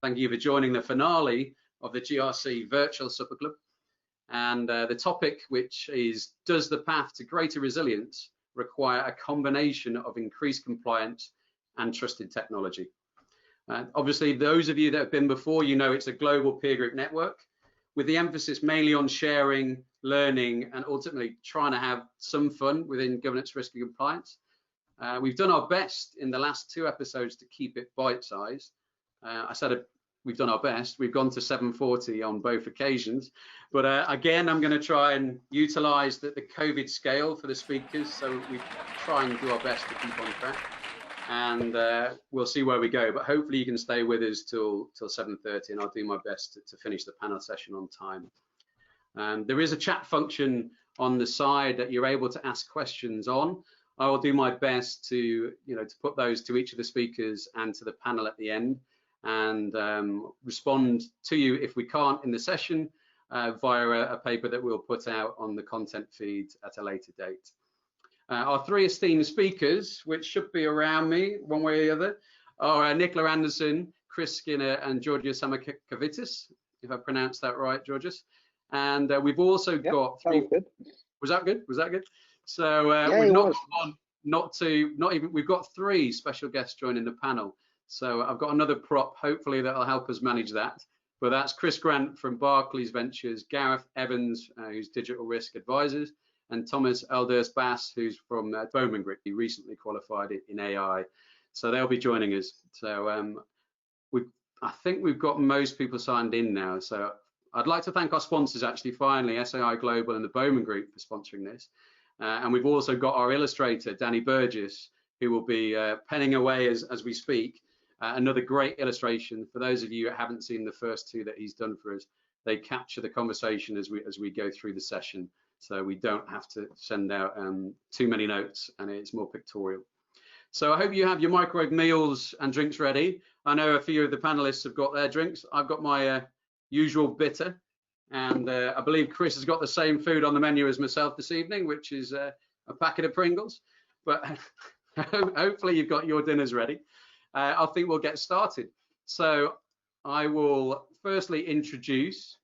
thank you for joining the finale of the GRC Virtual Supper Club. And the topic, which is, does the path to greater resilience require a combination of increased compliance and trusted technology? Obviously, those of you that have been before, you know it's a global peer group network with the emphasis mainly on sharing, learning, and ultimately trying to have some fun within governance, risk, and compliance. We've done our best in the last 2 episodes to keep it bite-sized. I said we've done our best. We've gone to 740 on both occasions. But again, I'm going to try and utilize the COVID scale for the speakers. So we try and do our best to keep on track. And we'll see where we go. But hopefully you can stay with us till 7:30, and I'll do my best to finish the panel session on time. There is a chat function on the side that you're able to ask questions on. I will do my best to put those to each of the speakers and to the panel at the end, and respond to you if we can't in the session via a paper that we'll put out on the content feed at a later date. Our 3 esteemed speakers, which should be around me one way or the other, are Nicola Anderson, Chris Skinner, and Georgios Samakovitis, if I pronounced that right, Georgios. And we've also got 3. Good. Was that good? Was that good? So we've got 3 special guests joining the panel. So I've got another prop, hopefully that'll help us manage that. But that's Chris Grant from Barclays Ventures, Gareth Evans, who's Digital Risk Advisors, and Thomas Alderse Baas, who's from Bowmen Group. He recently qualified in AI. So they'll be joining us. So I think we've got most people signed in now. So I'd like to thank our sponsors, actually, finally, SAI Global and the Bowmen Group for sponsoring this. And we've also got our illustrator, Danny Burgess, who will be penning away as we speak. Another great illustration. For those of you that haven't seen the first 2 that he's done for us, they capture the conversation as we go through the session. So we don't have to send out too many notes, and it's more pictorial. So I hope you have your microwave meals and drinks ready. I know a few of the panelists have got their drinks. I've got my usual bitter. And I believe Chris has got the same food on the menu as myself this evening, which is a packet of Pringles. But hopefully you've got your dinners ready. I think we'll get started. So I will firstly introduce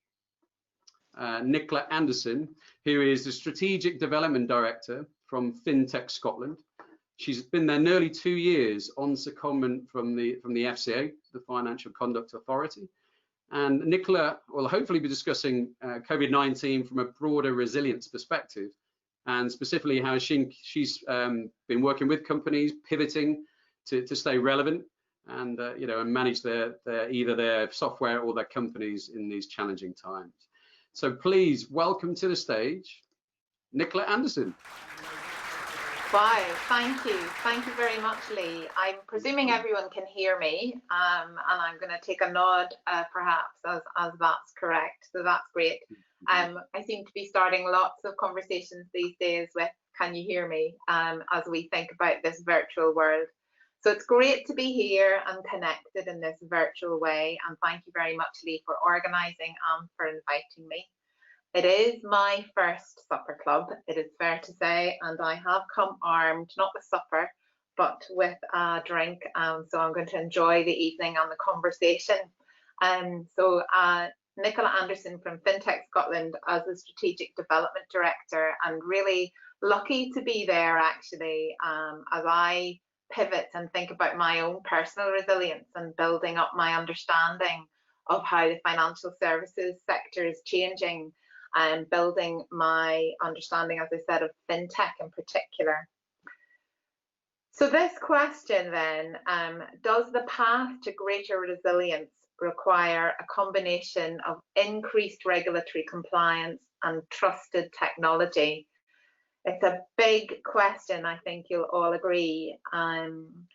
Nicola Anderson, who is the Strategic Development Director from FinTech Scotland. She's been there nearly 2 years on secondment from the FCA, the Financial Conduct Authority. And Nicola will hopefully be discussing COVID-19 from a broader resilience perspective, and specifically how she's been working with companies, pivoting to stay relevant and and manage either their software or their companies in these challenging times. So please welcome to the stage, Nicola Anderson. Wow, thank you very much, Lee. I'm presuming everyone can hear me, and I'm going to take a nod perhaps as that's correct, so that's great. I seem to be starting lots of conversations these days with can you hear me, as we think about this virtual world. So it's great to be here and connected in this virtual way, and thank you very much, Lee, for organising and for inviting me. It is my first supper club, it is fair to say, and I have come armed, not with supper, but with a drink. So I'm going to enjoy the evening and the conversation. Nicola Anderson from FinTech Scotland as the Strategic Development Director, and really lucky to be there actually as I pivot and think about my own personal resilience and building up my understanding of how the financial services sector is changing, and building my understanding, as I said, of FinTech in particular. So this question then, does the path to greater resilience require a combination of increased regulatory compliance and trusted technology? It's a big question, I think you'll all agree. And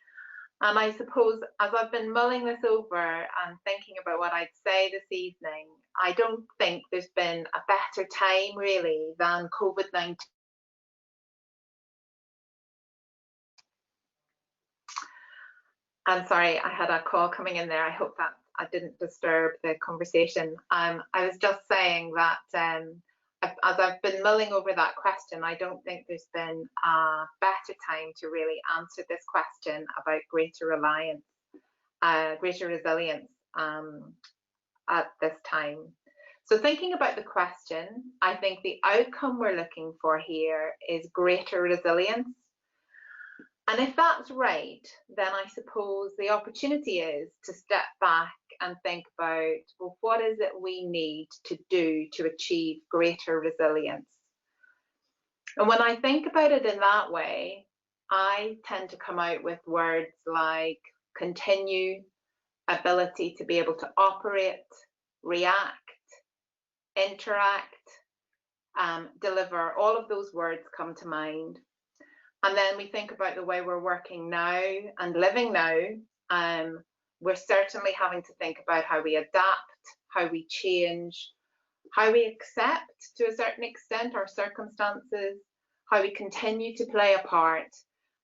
I suppose as I've been mulling this over and thinking about what I'd say this evening, I don't think there's been a better time really than COVID-19. I'm sorry, I had a call coming in there. I hope that I didn't disturb the conversation. I was just saying that as I've been mulling over that question, I don't think there's been a better time to really answer this question about greater resilience. at this time. So thinking about the question, I think the outcome we're looking for here is greater resilience. And if that's right, then I suppose the opportunity is to step back and think about, well, what is it we need to do to achieve greater resilience? And when I think about it in that way, I tend to come out with words like continue, ability to be able to operate, react, interact, deliver. All of those words come to mind. And then we think about the way we're working now and living now. We're certainly having to think about how we adapt, how we change, how we accept to a certain extent our circumstances, how we continue to play a part,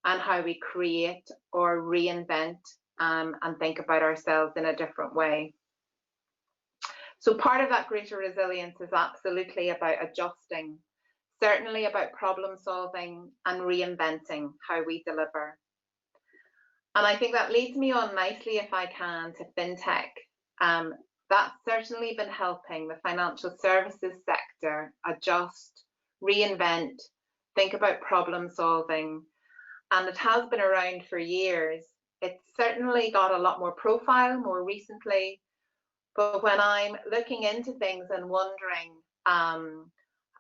and how we create or reinvent and think about ourselves in a different way. So part of that greater resilience is absolutely about adjusting, certainly about problem solving and reinventing how we deliver. And I think that leads me on nicely, if I can, to FinTech. That's certainly been helping the financial services sector adjust, reinvent, think about problem solving. And it has been around for years. It's certainly got a lot more profile more recently. But when I'm looking into things and wondering,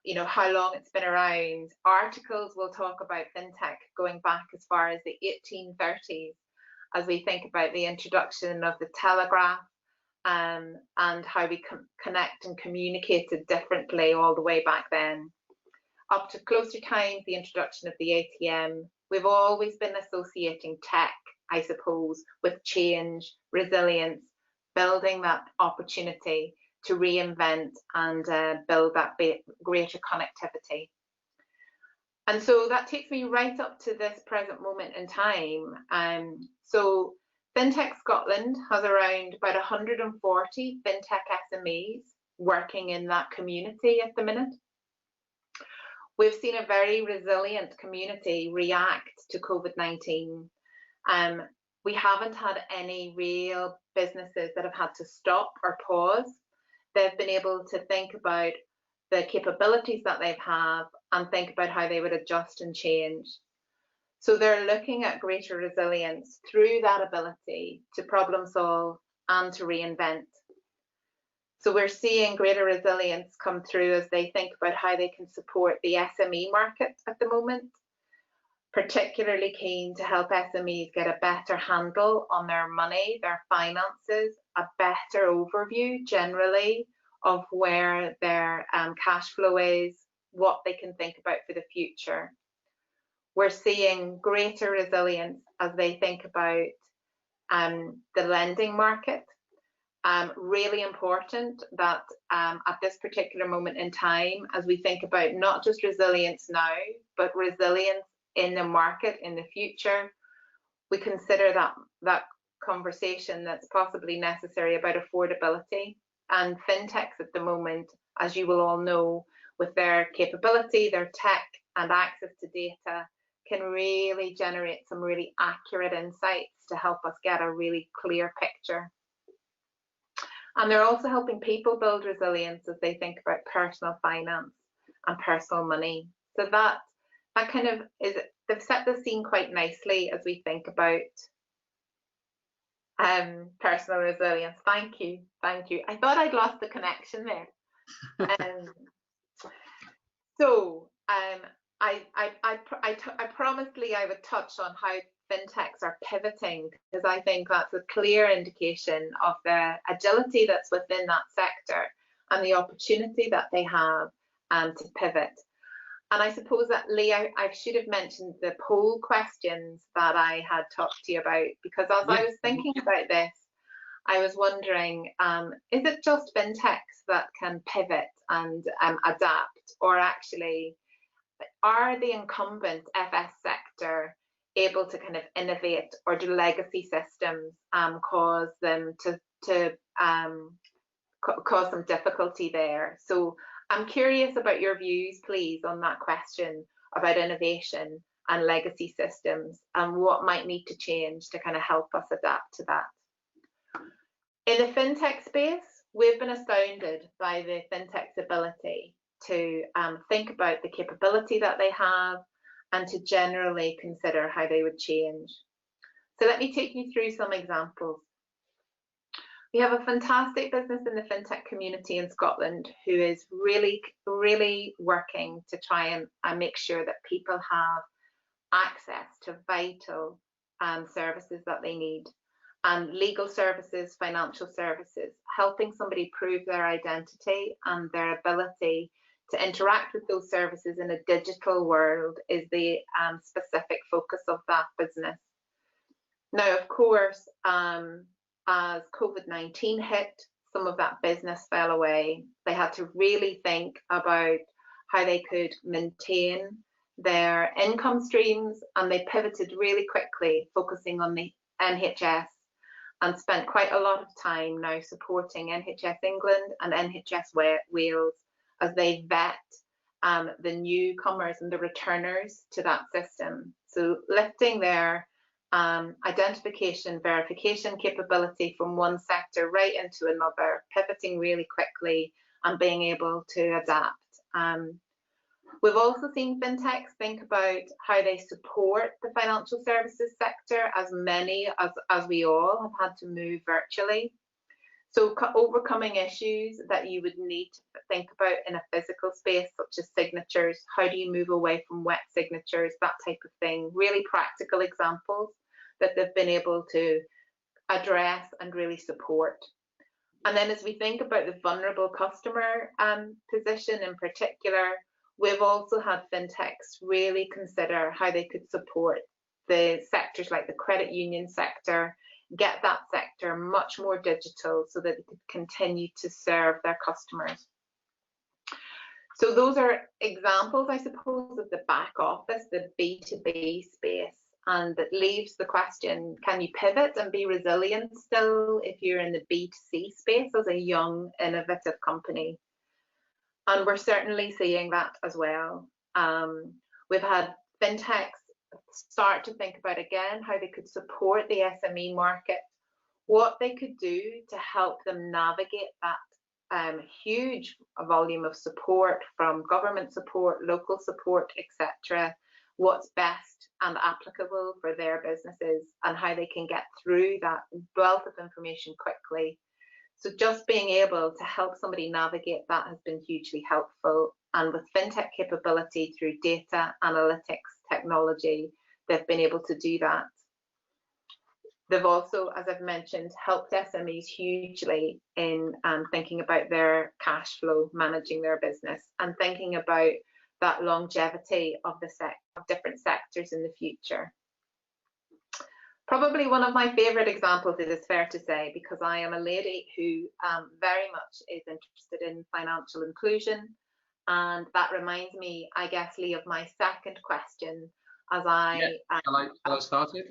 you know, how long it's been around, articles will talk about FinTech going back as far as the 1830s, as we think about the introduction of the telegraph and how we connect and communicated differently all the way back then. Up to closer times, the introduction of the ATM, we've always been associating tech, I suppose, with change, resilience, building that opportunity to reinvent and build that greater connectivity. And so that takes me right up to this present moment in time. So FinTech Scotland has around about 140 FinTech SMEs working in that community at the minute. We've seen a very resilient community react to COVID-19. We haven't had any real businesses that have had to stop or pause. They've been able to think about the capabilities that they have and think about how they would adjust and change. So they're looking at greater resilience through that ability to problem solve and to reinvent. So we're seeing greater resilience come through as they think about how they can support the SME market at the moment. Particularly keen to help SMEs get a better handle on their money, their finances, a better overview generally of where their cash flow is, what they can think about for the future. We're seeing greater resilience as they think about the lending market. Really important that at this particular moment in time, as we think about not just resilience now, but resilience in the market in the future, we consider that conversation that's possibly necessary about affordability. And FinTechs at the moment, as you will all know, with their capability, their tech and access to data, can really generate some really accurate insights to help us get a really clear picture. And they're also helping people build resilience as they think about personal finance and personal money. So that kind of is, they've set the scene quite nicely as we think about personal resilience. Thank you, thank you. I thought I'd lost the connection there. So I promised Lee I would touch on how FinTechs are pivoting, because I think that's a clear indication of the agility that's within that sector and the opportunity that they have to pivot. And I suppose that, Lee, I should have mentioned the poll questions that I had talked to you about, because as I was thinking about this, I was wondering, is it just FinTechs that can pivot and adapt, or actually are the incumbent FS sector able to kind of innovate, or do legacy systems cause them to cause some difficulty there? So I'm curious about your views, please, on that question about innovation and legacy systems and what might need to change to kind of help us adapt to that. In the FinTech space, we've been astounded by the FinTech's ability to think about the capability that they have and to generally consider how they would change. So let me take you through some examples. We have a fantastic business in the FinTech community in Scotland who is really working to try and make sure that people have access to vital services that they need, and legal services, financial services, helping somebody prove their identity and their ability to interact with those services in a digital world is the specific focus of that business. Now, of course, as COVID-19 hit, some of that business fell away. They had to really think about how they could maintain their income streams, and they pivoted really quickly, focusing on the NHS, and spent quite a lot of time now supporting NHS England and NHS Wales as they vet the newcomers and the returners to that system. So lifting their identification, verification capability from one sector right into another, pivoting really quickly and being able to adapt. We've also seen FinTechs think about how they support the financial services sector, as many as we all have had to move virtually. So overcoming issues that you would need to think about in a physical space, such as signatures, how do you move away from wet signatures, that type of thing, really practical examples that they've been able to address and really support. And then as we think about the vulnerable customer position in particular, we've also had FinTechs really consider how they could support the sectors like the credit union sector, get that sector much more digital so that they could continue to serve their customers. So those are examples, I suppose, of the back office, the B2B space, and that leaves the question, can you pivot and be resilient still if you're in the B2C space as a young, innovative company? And we're certainly seeing that as well. We've had FinTechs start to think about, again, how they could support the SME market, what they could do to help them navigate that huge volume of support from government support, local support, etc., what's best and applicable for their businesses, and how they can get through that wealth of information quickly. So just being able to help somebody navigate that has been hugely helpful. And with FinTech capability through data analytics technology, they've been able to do that. They've also, as I've mentioned, helped SMEs hugely in thinking about their cash flow, managing their business, and thinking about that longevity of different sectors in the future. Probably one of my favorite examples, it is fair to say, because I am a lady who very much is interested in financial inclusion. And that reminds me, I guess, Lee, of my second question, as I started.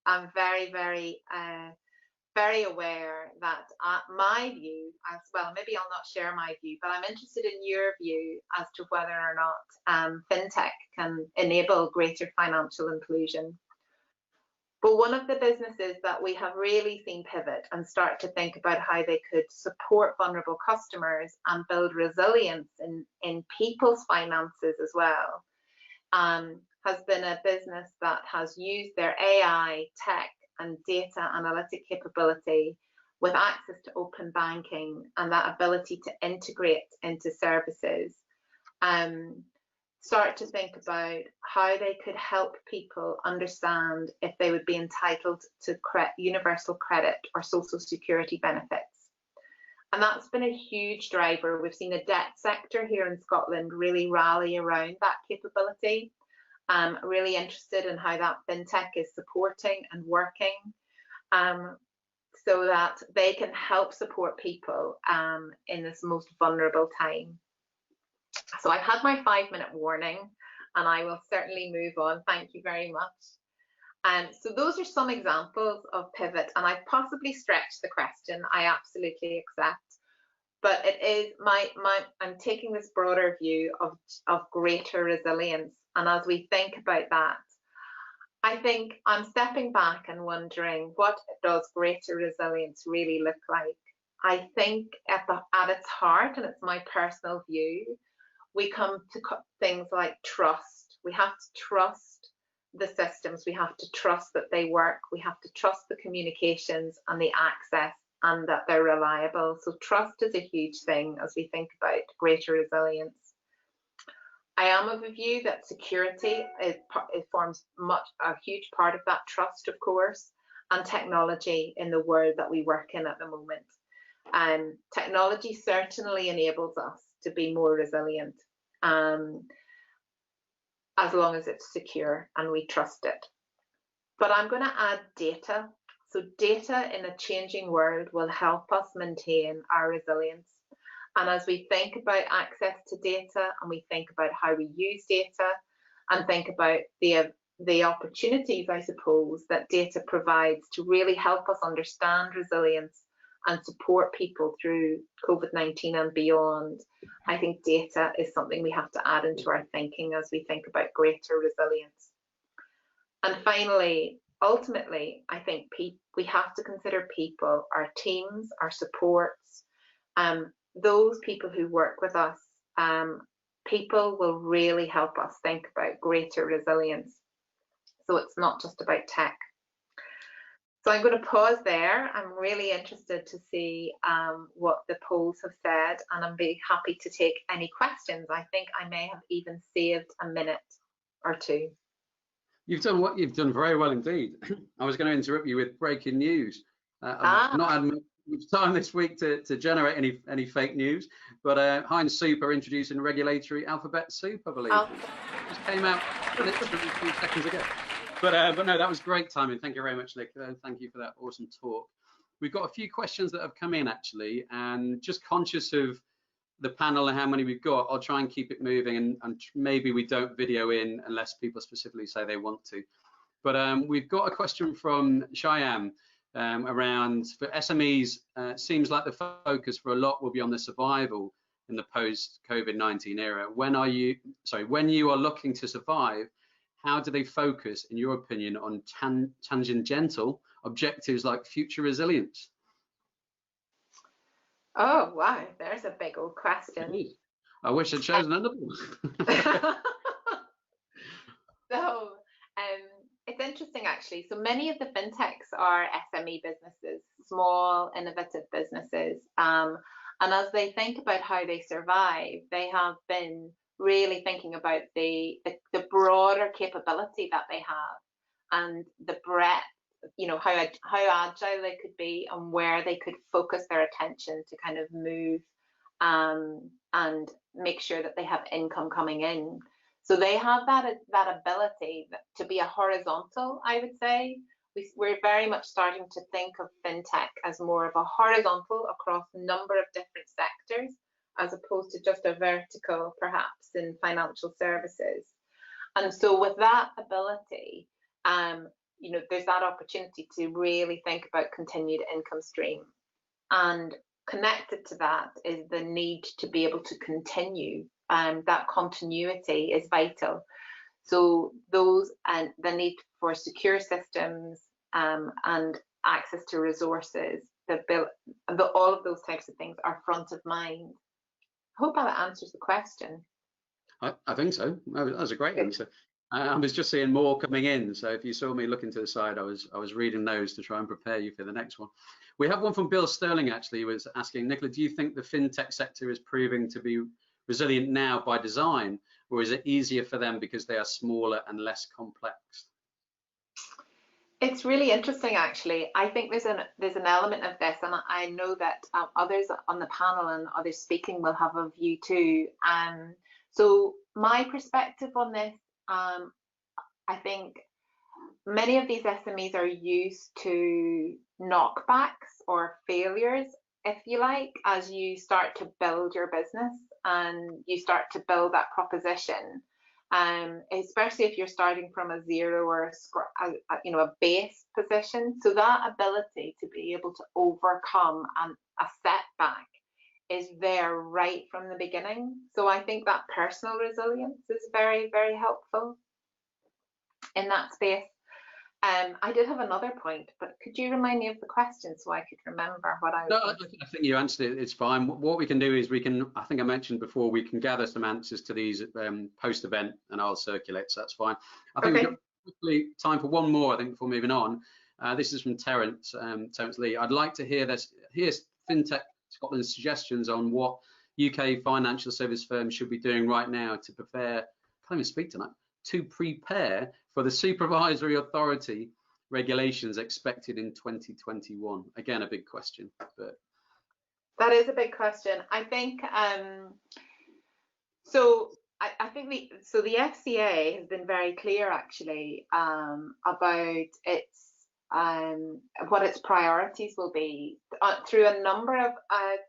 I'm very, very aware that my view, as well, maybe I'll not share my view, but I'm interested in your view as to whether or not FinTech can enable greater financial inclusion. But one of the businesses that we have really seen pivot and start to think about how they could support vulnerable customers and build resilience in people's finances as well has been a business that has used their AI, tech, and data analytic capability with access to open banking and that ability to integrate into services. Start to think about how they could help people understand if they would be entitled to universal credit or social security benefits. And that's been a huge driver. We've seen the debt sector here in Scotland really rally around that capability. Really interested in how that FinTech is supporting and working so that they can help support people in this most vulnerable time. So I've had my 5-minute warning and I will certainly move on. Thank you very much. So those are some examples of pivot, and I've possibly stretched the question, I absolutely accept. But it is I'm taking this broader view of greater resilience. And as we think about that, I think I'm stepping back and wondering, what does greater resilience really look like? I think at its heart, and it's my personal view, we come to things like trust. We have to trust the systems. We have to trust that they work. We have to trust the communications and the access, and that they're reliable. So trust is a huge thing as we think about greater resilience. I am of a view that security it forms a huge part of that trust, of course, and technology in the world that we work in at the moment. Technology certainly enables us to be more resilient, as long as it's secure and we trust it. But I'm going to add data. So data in a changing world will help us maintain our resilience. And as we think about access to data, and we think about how we use data, and think about the opportunities, I suppose, that data provides to really help us understand resilience and support people through COVID-19 and beyond, I think data is something we have to add into our thinking as we think about greater resilience. And finally, ultimately, I think we have to consider people, our teams, our supports, those people who work with us. People will really help us think about greater resilience. So it's not just about tech. So I'm going to pause there. I'm really interested to see what the polls have said, and I'll be happy to take any questions. I think I may have even saved a minute or two. You've done very well indeed. I was going to interrupt you with breaking news. I've not had much time this week to generate any fake news, but Heinz Super introducing regulatory alphabet soup, I believe. Just came out literally a few seconds ago. But no, that was great timing. Thank you very much, Nicola. Thank you for that awesome talk. We've got a few questions that have come in actually, and just conscious of the panel and how many we've got, I'll try and keep it moving, and maybe we don't video in unless people specifically say they want to. But we've got a question from Cheyenne around, for SMEs, seems like the focus for a lot will be on the survival in the post-COVID-19 era. When you are looking to survive, how do they focus, in your opinion, on tangential objectives like future resilience? Oh, wow, there's a big old question. I wish I'd chosen another one. So it's interesting, actually. So many of the fintechs are SME businesses, small, innovative businesses. And as they think about how they survive, they have been really thinking about the broader capability that they have, and the breadth, you know, how agile they could be, and where they could focus their attention to kind of move and make sure that they have income coming in. So they have that ability to be a horizontal, I would say. We're very much starting to think of fintech as more of a horizontal across a number of different sectors, as opposed to just a vertical, perhaps, in financial services. And so with that ability, you know, there's that opportunity to really think about continued income stream. And connected to that is the need to be able to continue. That continuity is vital. So those, and the need for secure systems and access to resources, all of those types of things are front of mind. I hope that answers the question. I think so. That was a great answer. I was just seeing more coming in, so if you saw me looking to the side, I was reading those to try and prepare you for the next one. We have one from Bill Sterling, actually, who was asking, Nicola, do you think the fintech sector is proving to be resilient now by design, or is it easier for them because they are smaller and less complex? It's really interesting, actually. I think there's an element of this, and I know that others on the panel and others speaking will have a view too. So my perspective on this, I think many of these SMEs are used to knockbacks or failures, if you like, as you start to build your business and you start to build that proposition. Especially if you're starting from a zero or a base position. So that ability to be able to overcome a setback is there right from the beginning. So I think that personal resilience is very, very helpful in that space. I did have another point, but could you remind me of the question so I could remember what I was No, I think you answered it. It's fine. What we can do is I think I mentioned before, we can gather some answers to these post-event, and I'll circulate, so that's fine. I think we've got quickly time for one more, I think, before moving on. This is from Terence Lee. I'd like to hear here's FinTech Scotland's suggestions on what UK financial service firms should be doing right now to prepare, can't even speak tonight, to prepare for the supervisory authority regulations expected in 2021. Again, a big question, but that is a big question. I think I think the FCA has been very clear actually about what its priorities will be through a number of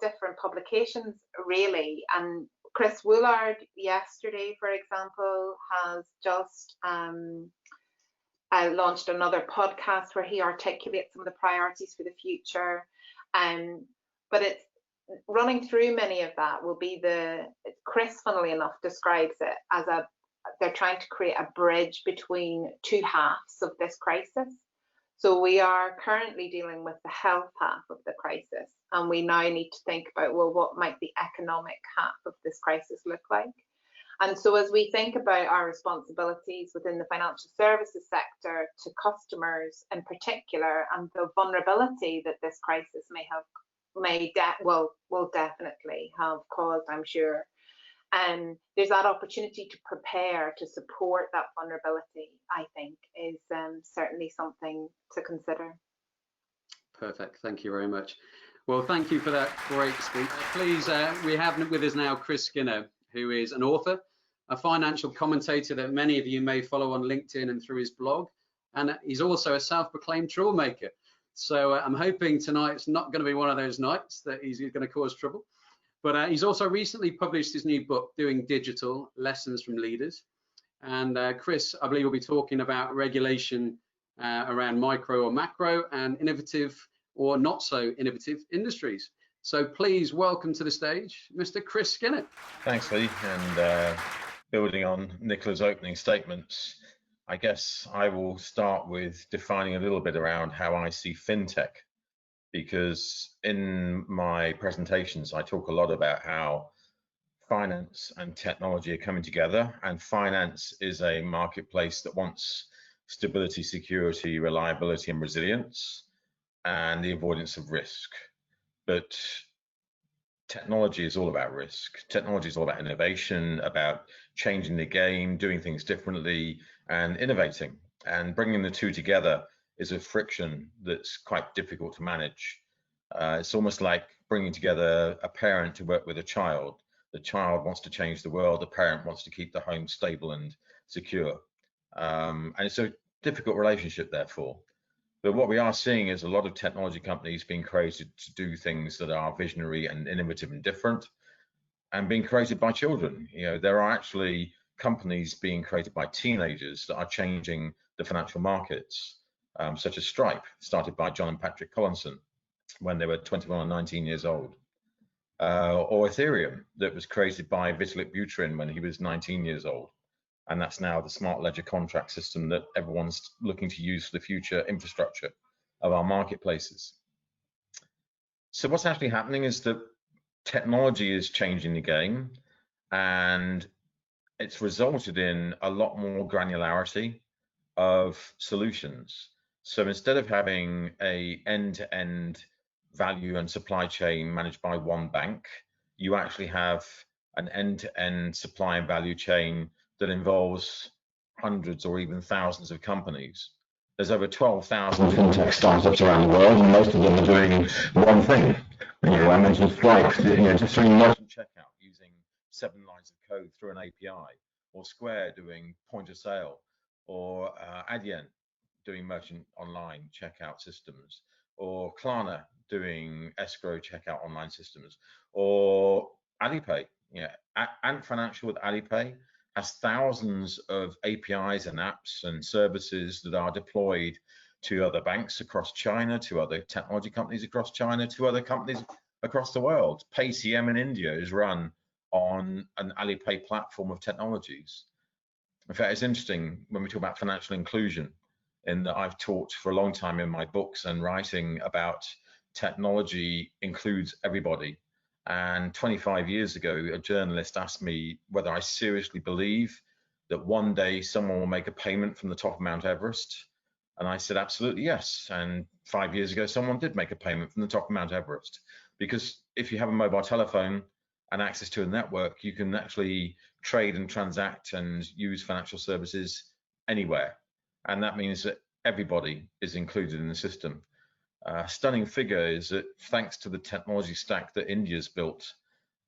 different publications, really. And Chris Woolard yesterday, for example, has just launched another podcast where he articulates some of the priorities for the future. But it's running through many of that will be Chris, funnily enough, describes it as they're trying to create a bridge between two halves of this crisis. So we are currently dealing with the health half of the crisis, and we now need to think about, well, what might the economic half of this crisis look like? And so as we think about our responsibilities within the financial services sector to customers in particular, and the vulnerability that this crisis will definitely have caused, I'm sure, there's that opportunity to prepare to support that vulnerability, I think, is certainly something to consider. Perfect. Thank you very much. Well, thank you for that great speech. Please, we have with us now Chris Skinner, who is an author, a financial commentator that many of you may follow on LinkedIn and through his blog, and he's also a self-proclaimed troublemaker. So I'm hoping tonight's not going to be one of those nights that he's going to cause trouble. But he's also recently published his new book, Doing Digital, Lessons from Leaders. And Chris, I believe, will be talking about regulation around micro or macro and innovative or not so innovative industries. So please welcome to the stage, Mr. Chris Skinner. Thanks, Lee. And building on Nicola's opening statements, I guess I will start with defining a little bit around how I see FinTech, because in my presentations, I talk a lot about how finance and technology are coming together, and finance is a marketplace that wants stability, security, reliability, and resilience, and the avoidance of risk. But technology is all about risk. Technology is all about innovation, about changing the game, doing things differently, and innovating. And bringing the two together is a friction that's quite difficult to manage. It's almost like bringing together a parent to work with a child. The child wants to change the world, the parent wants to keep the home stable and secure. And it's a difficult relationship, therefore. But what we are seeing is a lot of technology companies being created to do things that are visionary and innovative and different, and being created by children. You know, there are actually companies being created by teenagers that are changing the financial markets, such as Stripe, started by John and Patrick Collinson when they were 21 and 19 years old, or Ethereum, that was created by Vitalik Buterin when he was 19 years old. And that's now the smart ledger contract system that everyone's looking to use for the future infrastructure of our marketplaces. So what's actually happening is that technology is changing the game, and it's resulted in a lot more granularity of solutions. So instead of having a end-to-end value and supply chain managed by one bank, you actually have an end-to-end supply and value chain that involves hundreds or even thousands of companies. There's over 12,000 FinTech startups around the world, and most of them are doing one thing. You know, I mentioned Stripe, just doing merchant checkout using 7 lines of code through an API, or Square doing point of sale, or Adyen doing merchant online checkout systems, or Klarna doing escrow checkout online systems, or Alipay. Ant Financial with Alipay has thousands of APIs and apps and services that are deployed to other banks across China, to other technology companies across China, to other companies across the world. PayTM in India is run on an Alipay platform of technologies. In fact, it's interesting when we talk about financial inclusion. in that I've talked for a long time in my books and writing about technology includes everybody. And 25 years ago, a journalist asked me whether I seriously believe that one day someone will make a payment from the top of Mount Everest. And I said, absolutely yes. And 5 years ago, someone did make a payment from the top of Mount Everest. Because if you have a mobile telephone and access to a network, you can actually trade and transact and use financial services anywhere. And that means that everybody is included in the system. Stunning figure is that thanks to the technology stack that India's built,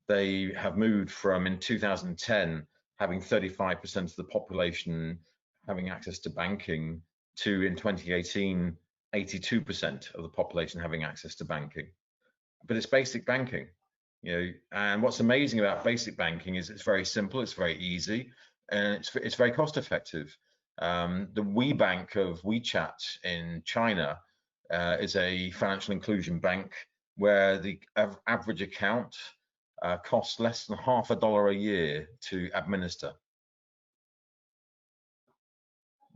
they have moved from, in 2010, having 35% of the population having access to banking to, in 2018, 82% of the population having access to banking. But it's basic banking, you know. And what's amazing about basic banking is it's very simple, it's very easy, and it's very cost effective. The WeBank of WeChat in China is a financial inclusion bank where the average account costs less than $50 a year to administer.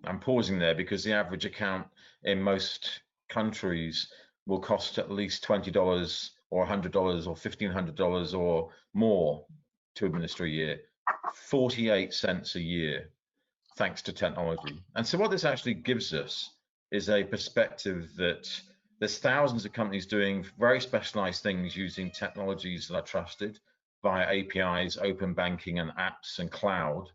I'm pausing there because the average account in most countries will cost at least $20 or $100 or $1,500 or more to administer a year. 48 cents a year, thanks to technology. And so what this actually gives us is a perspective that there's thousands of companies doing very specialized things using technologies that are trusted via APIs, open banking and apps and cloud.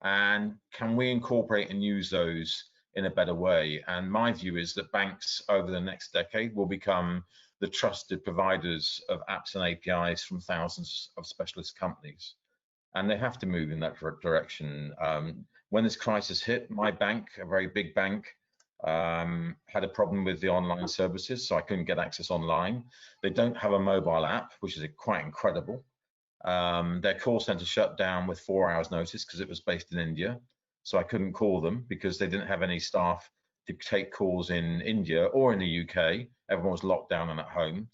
And can we incorporate and use those in a better way? And my view is that banks over the next decade will become the trusted providers of apps and APIs from thousands of specialist companies. And they have to move in that direction. When this crisis hit, my bank, a very big bank, had a problem with the online services, so I couldn't get access online. They don't have a mobile app, which is quite incredible. Their call center shut down with 4 hours notice because it was based in India. So I couldn't call them because they didn't have any staff to take calls in India or in the UK. Everyone was locked down and at home.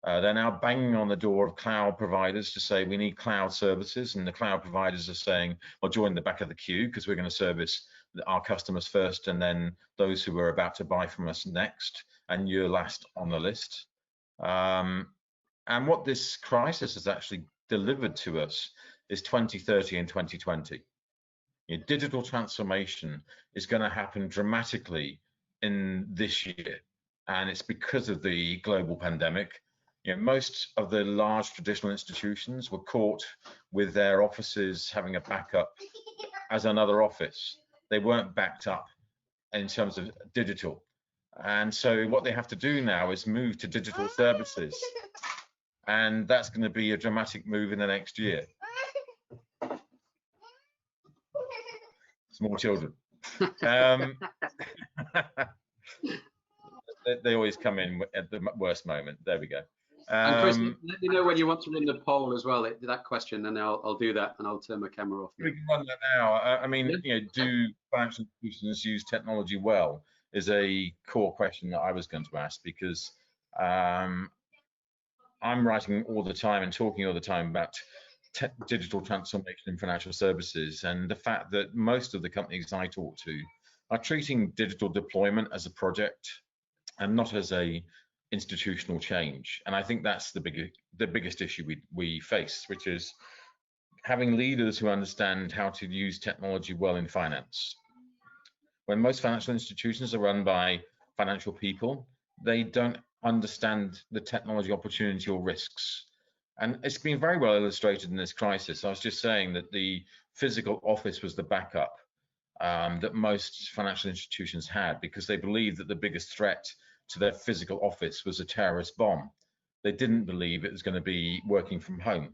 They're now banging on the door of cloud providers to say we need cloud services, and the cloud providers are saying, well, join the back of the queue because we're going to service our customers first and then those who are about to buy from us next, and you're last on the list. And what this crisis has actually delivered to us is 2030 and 2020. Digital transformation is going to happen dramatically in this year, and it's because of the global pandemic. Most of the large traditional institutions were caught with their offices having a backup as another office. They weren't backed up in terms of digital. And so what they have to do now is move to digital services. And that's going to be a dramatic move in the next year. Small children. They always come in at the worst moment. There we go. And Chris, let me know when you want to run the poll as well, that question, and I'll do that, and I'll turn my camera off. We can run that now. I mean, do financial institutions use technology well is a core question that I was going to ask, because I'm writing all the time and talking all the time about digital transformation in financial services, and the fact that most of the companies I talk to are treating digital deployment as a project and not as a institutional change. And I think that's the biggest issue we face, which is having leaders who understand how to use technology well in finance. When most financial institutions are run by financial people, they don't understand the technology opportunity or risks. And it's been very well illustrated in this crisis. I was just saying that the physical office was the backup that most financial institutions had, because they believed that the biggest threat to their physical office was a terrorist bomb. They didn't believe it was going to be working from home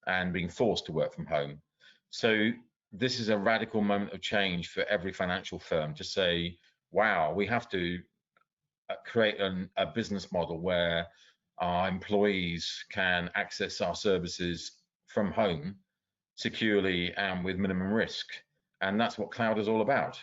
and being forced to work from home. So this is a radical moment of change for every financial firm to say, wow, we have to create a business model where our employees can access our services from home securely and with minimum risk. And that's what cloud is all about.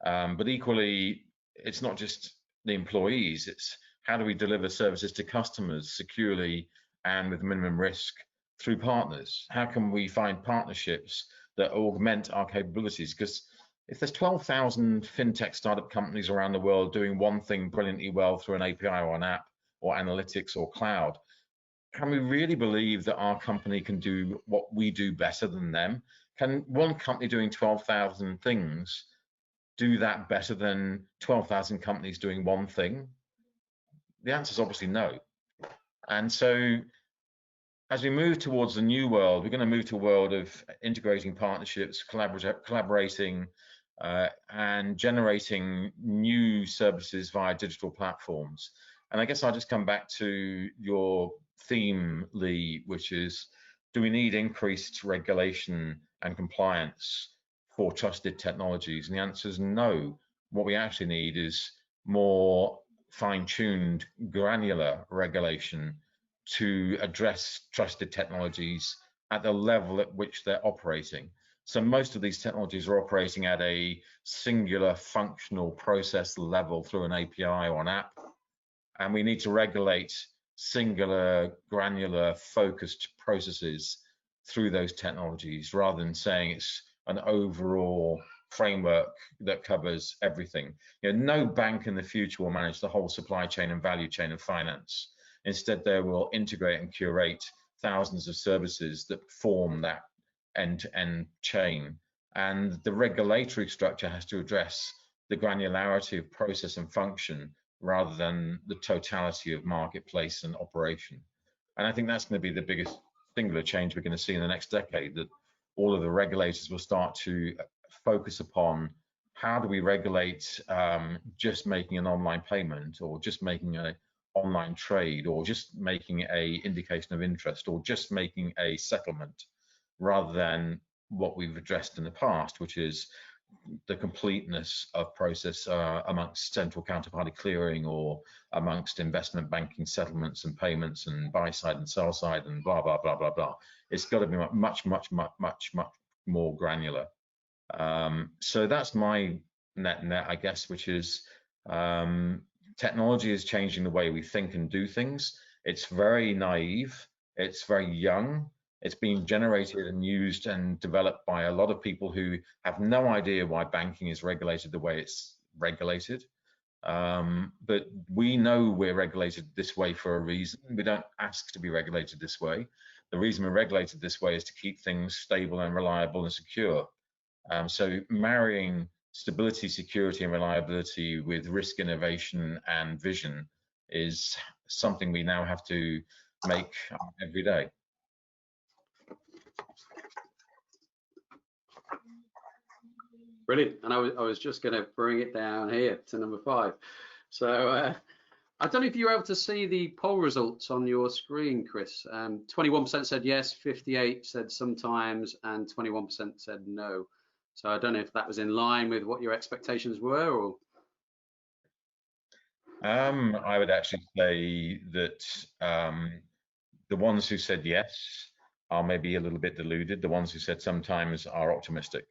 But equally, it's not just the employees, it's how do we deliver services to customers securely and with minimum risk through partners? How can we find partnerships that augment our capabilities? Because if there's 12,000 fintech startup companies around the world doing one thing brilliantly well through an API or an app or analytics or cloud, can we really believe that our company can do what we do better than them? Can one company doing 12,000 things do that better than 12,000 companies doing one thing? The answer is obviously no. And so as we move towards the new world, we're going to move to a world of integrating partnerships, collaborating, and generating new services via digital platforms. And I guess I'll just come back to your theme, Lee, which is, do we need increased regulation and compliance for trusted technologies? And the answer is no. What we actually need is more fine-tuned, granular regulation to address trusted technologies at the level at which they're operating. So most of these technologies are operating at a singular functional process level through an API or an app, and we need to regulate singular, granular, focused processes through those technologies, rather than saying it's an overall framework that covers everything. You know, no bank in the future will manage the whole supply chain and value chain of finance. Instead, they will integrate and curate thousands of services that form that end-to-end chain. And the regulatory structure has to address the granularity of process and function rather than the totality of marketplace and operation. And I think that's going to be the biggest singular change we're going to see in the next decade, that all of the regulators will start to focus upon how do we regulate just making an online payment, or just making an online trade, or just making a indication of interest, or just making a settlement, rather than what we've addressed in the past, which is the completeness of process amongst central counterparty clearing, or amongst investment banking settlements and payments and buy side and sell side and blah, blah, blah, blah, blah. It's got to be much more granular. So that's my net, I guess, which is technology is changing the way we think and do things. It's very naive, it's very young, it's being generated and used and developed by a lot of people who have no idea why banking is regulated the way it's regulated. But we know we're regulated this way for a reason. We don't ask to be regulated this way. The reason we're regulated this way is to keep things stable and reliable and secure. So marrying stability, security, and reliability with risk, innovation, and vision is something we now have to make every day. Brilliant. And I was just going to bring it down here to number 5. So I don't know if you were able to see the poll results on your screen, Chris. 21% said yes, 58% said sometimes, and 21% said no. So I don't know if that was in line with what your expectations were, or. I would actually say that the ones who said yes are maybe a little bit deluded. The ones who said sometimes are optimistic.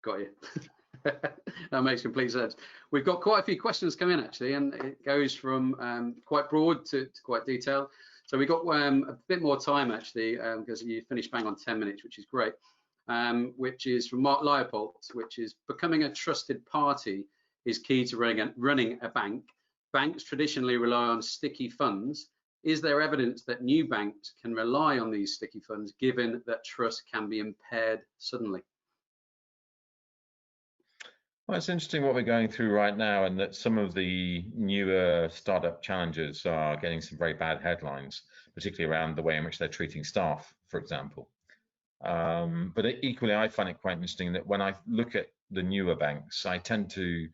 Got you. That makes complete sense. We've got quite a few questions come in, actually, and it goes from quite broad to quite detailed. So we got a bit more time, actually, because you finished bang on 10 minutes, which is great, which is from Mark Leopold, which is, becoming a trusted party is key to running a bank. Banks traditionally rely on sticky funds. Is there evidence that new banks can rely on these sticky funds, given that trust can be impaired suddenly? Well, it's interesting what we're going through right now, and that some of the newer startup challenges are getting some very bad headlines, particularly around the way in which they're treating staff, for example. But equally, I find it quite interesting that when I look at the newer banks, I tend to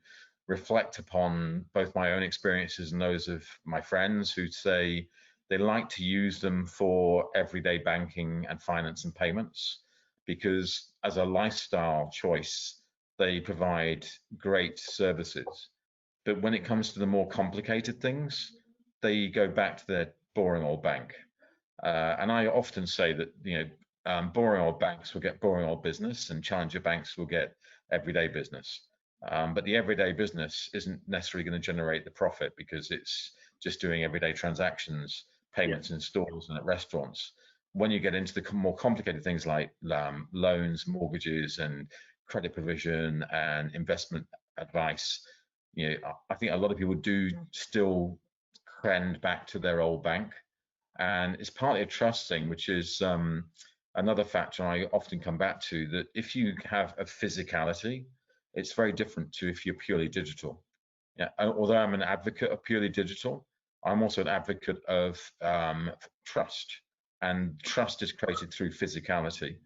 reflect upon both my own experiences and those of my friends who say they like to use them for everyday banking and finance and payments, because as a lifestyle choice, they provide great services. But when it comes to the more complicated things, they go back to their boring old bank. And I often say that, boring old banks will get boring old business, and challenger banks will get everyday business. But the everyday business isn't necessarily going to generate the profit, because it's just doing everyday transactions, payments in stores and at restaurants. when you get into the more complicated things like loans, mortgages, and credit provision and investment advice, you know, I think a lot of people do still trend back to their old bank, and it's partly a trust thing, which is another factor I often come back to, that if you have a physicality, it's very different to if you're purely digital. Yeah, although I'm an advocate of purely digital, I'm also an advocate of trust, and trust is created through physicality.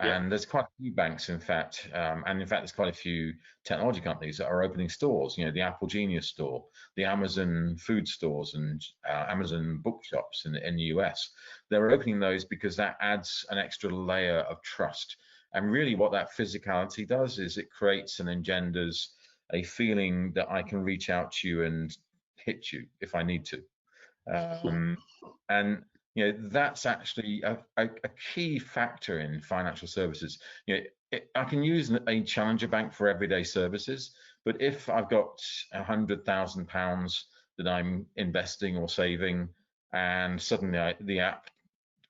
Yeah. And there's quite a few banks, in fact, and in fact, there's quite a few technology companies that are opening stores. You know, the Apple Genius store, the Amazon food stores, and Amazon bookshops in the US. They're opening those because that adds an extra layer of trust. And really, what that physicality does is it creates and engenders a feeling that I can reach out to you and hit you if I need to. And you know, that's actually a key factor in financial services. You know, I can use a challenger bank for everyday services, but if I've got £100,000 that I'm investing or saving, and suddenly the app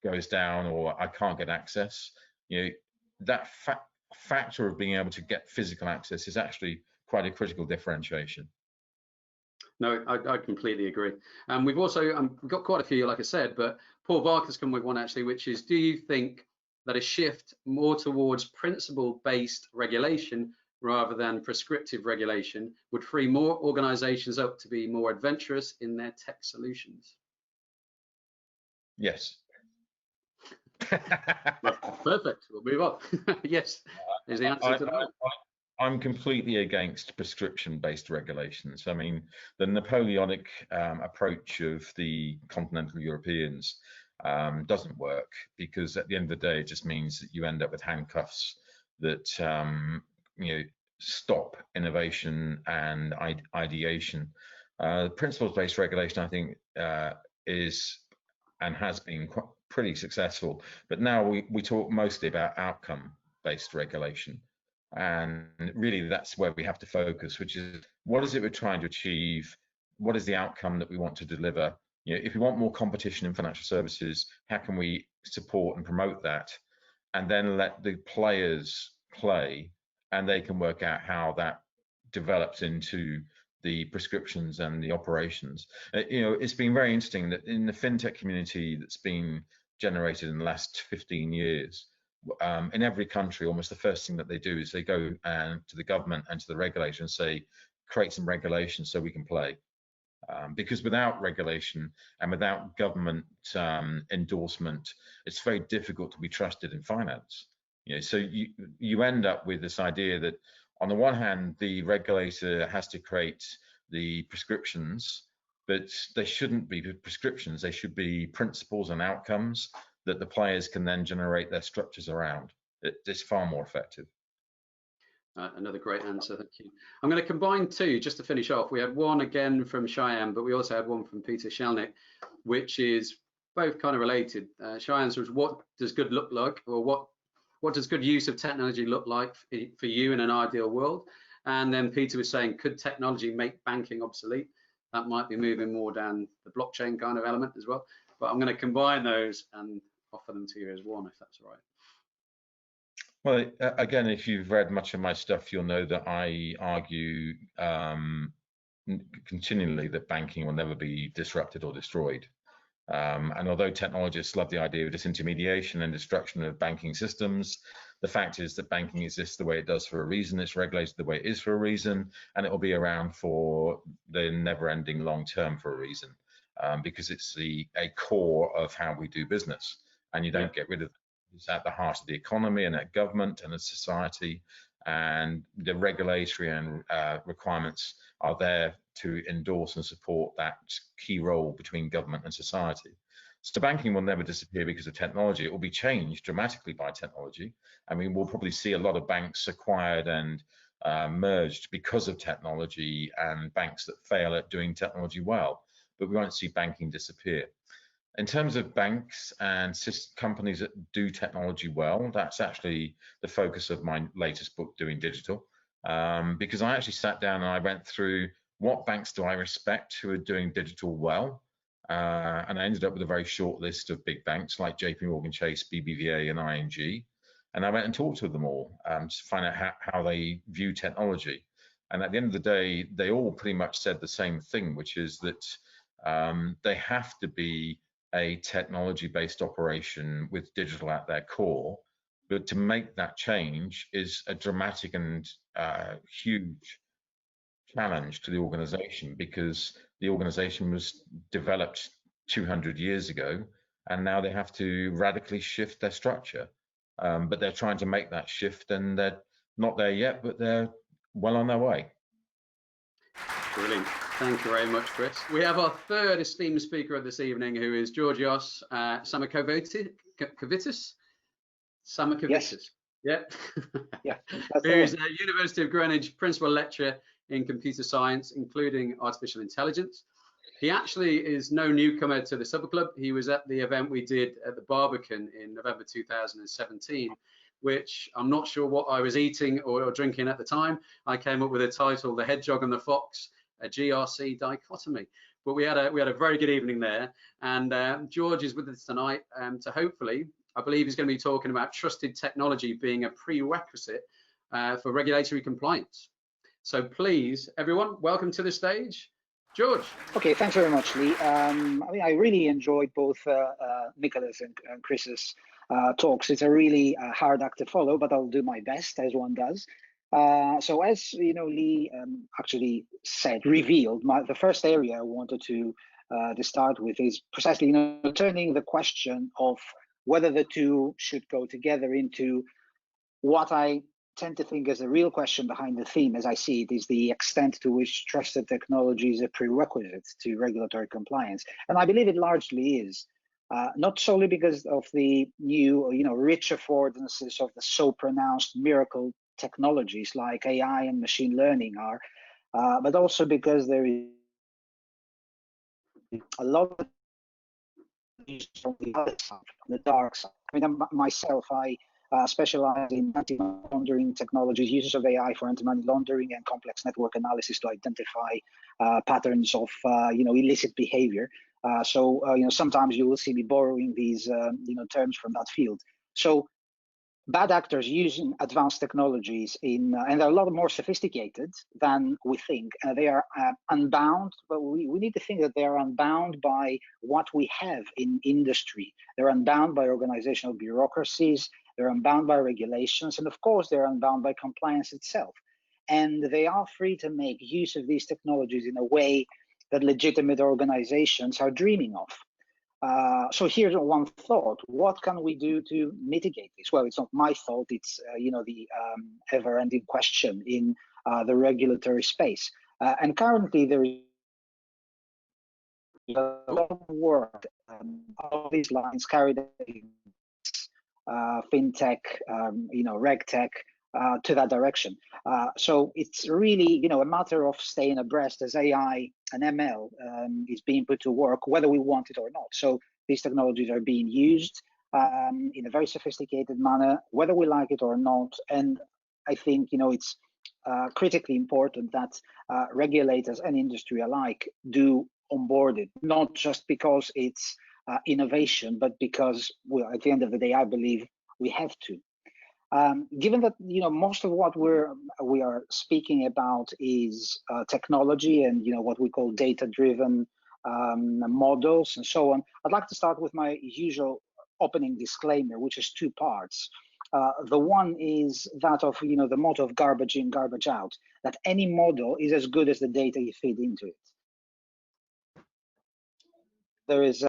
goes down or I can't get access, you know, that factor of being able to get physical access is actually quite a critical differentiation. No, I completely agree. We've also we've got quite a few, like I said, but Paul Barker's come with one actually, which is, do you think that a shift more towards principle-based regulation rather than prescriptive regulation would free more organizations up to be more adventurous in their tech solutions? Yes. Perfect. We'll move on. Yes, is the answer to that. I'm completely against prescription-based regulations. I mean, the Napoleonic approach of the continental Europeans doesn't work, because at the end of the day, it just means that you end up with handcuffs that you know, stop innovation and ideation. Principles-based regulation, I think, is and has been pretty successful, but now we talk mostly about outcome-based regulation. And really, that's where we have to focus, which is, what is it we're trying to achieve? What is the outcome that we want to deliver? You know, if we want more competition in financial services, how can we support and promote that? And then let the players play, and they can work out how that develops into the prescriptions and the operations. You know, it's been very interesting that in the FinTech community that's been generated in the last 15 years, in every country, almost the first thing that they do is they go to the government and to the regulator and say, create some regulation so we can play. Because without regulation and without government endorsement, it's very difficult to be trusted in finance. You know, so you end up with this idea that, on the one hand, the regulator has to create the prescriptions, but they shouldn't be prescriptions. They should be principles and outcomes that the players can then generate their structures around. It's far more effective. Another great answer, thank you. I'm going to combine two just to finish off. We had one again from Cheyenne, but we also had one from Peter Shelnick, which is both kind of related. Cheyenne's was, what does good look like, or what does good use of technology look like for you in an ideal world? And then Peter was saying, could technology make banking obsolete? That might be moving more down the blockchain kind of element as well. But I'm going to combine those and offer them to you as one, if that's all right. Well, again, if you've read much of my stuff, you'll know that I argue continually that banking will never be disrupted or destroyed. And although technologists love the idea of disintermediation and destruction of banking systems, the fact is that banking exists the way it does for a reason. It's regulated the way it is for a reason, and it will be around for the never-ending long term for a reason, because it's a core of how we do business, and you don't get rid of it. It's at the heart of the economy and at government and at society, and the regulatory and requirements are there to endorse and support that key role between government and society. So banking will never disappear because of technology. It will be changed dramatically by technology. I mean, we'll probably see a lot of banks acquired and merged because of technology, and banks that fail at doing technology well, but we won't see banking disappear. In terms of banks and companies that do technology well, that's actually the focus of my latest book, Doing Digital, because I actually sat down and I went through, what banks do I respect who are doing digital well, and I ended up with a very short list of big banks like JP Morgan Chase, BBVA, and ING. And I went and talked to them all to find out how they view technology. And at the end of the day, they all pretty much said the same thing, which is that they have to be a technology-based operation with digital at their core. But to make that change is a dramatic and huge challenge to the organization, because the organization was developed 200 years ago, and now they have to radically shift their structure. But they're trying to make that shift, and they're not there yet, but they're well on their way. Brilliant. Thank you very much, Chris. We have our third esteemed speaker of this evening, who is Georgios Samakovitis. Samakovitis. Yes. Yep. Yeah. Who's a University of Greenwich principal lecturer in computer science, including artificial intelligence. He actually is no newcomer to the Supper Club. He was at the event we did at the Barbican in November 2017, which I'm not sure what I was eating or drinking at the time. I came up with a title, The Hedgehog and the Fox, a GRC dichotomy. But we had a very good evening there. And George is with us tonight to hopefully, I believe he's going to be talking about trusted technology being a prerequisite for regulatory compliance. So please, everyone, welcome to the stage, George. Okay, thanks very much, Lee. I mean, I really enjoyed both Nicola's and Chris's talks. It's a really hard act to follow, but I'll do my best, as one does. So as you know, Lee actually revealed, the first area I wanted to start with is precisely, turning the question of whether the two should go together into what I tend to think is the real question behind the theme, as I see it, is the extent to which trusted technology is a prerequisite to regulatory compliance. And I believe it largely is, not solely because of the new, rich affordances of the so pronounced miracle technologies like AI and machine learning are, but also because there is a lot of on the other side, on the dark side. I mean, myself, I specialize in anti-money laundering technologies, uses of AI for anti-money laundering and complex network analysis to identify patterns of, illicit behavior. So sometimes you will see me borrowing these, terms from that field. So bad actors using advanced technologies and they're a lot more sophisticated than we think. They are unbound, but we need to think that they are unbound by what we have in industry. They're unbound by organizational bureaucracies, they're unbound by regulations, and of course, they're unbound by compliance itself. And they are free to make use of these technologies in a way that legitimate organizations are dreaming of. So here's one thought: what can we do to mitigate this? Well, it's not my thought; it's the ever-ending question in the regulatory space. And currently, there is a lot of work on these lines carried out in FinTech, RegTech, to that direction. So it's really, a matter of staying abreast as AI and ML is being put to work, whether we want it or not. So these technologies are being used in a very sophisticated manner, whether we like it or not. And I think, it's critically important that regulators and industry alike do onboard it, not just because it's innovation, but because, well, at the end of the day, I believe we have to. Given that most of what we are speaking about is technology and what we call data-driven models and so on, I'd like to start with my usual opening disclaimer, which is two parts. The one is that of the motto of garbage in, garbage out, that any model is as good as the data you feed into it. There is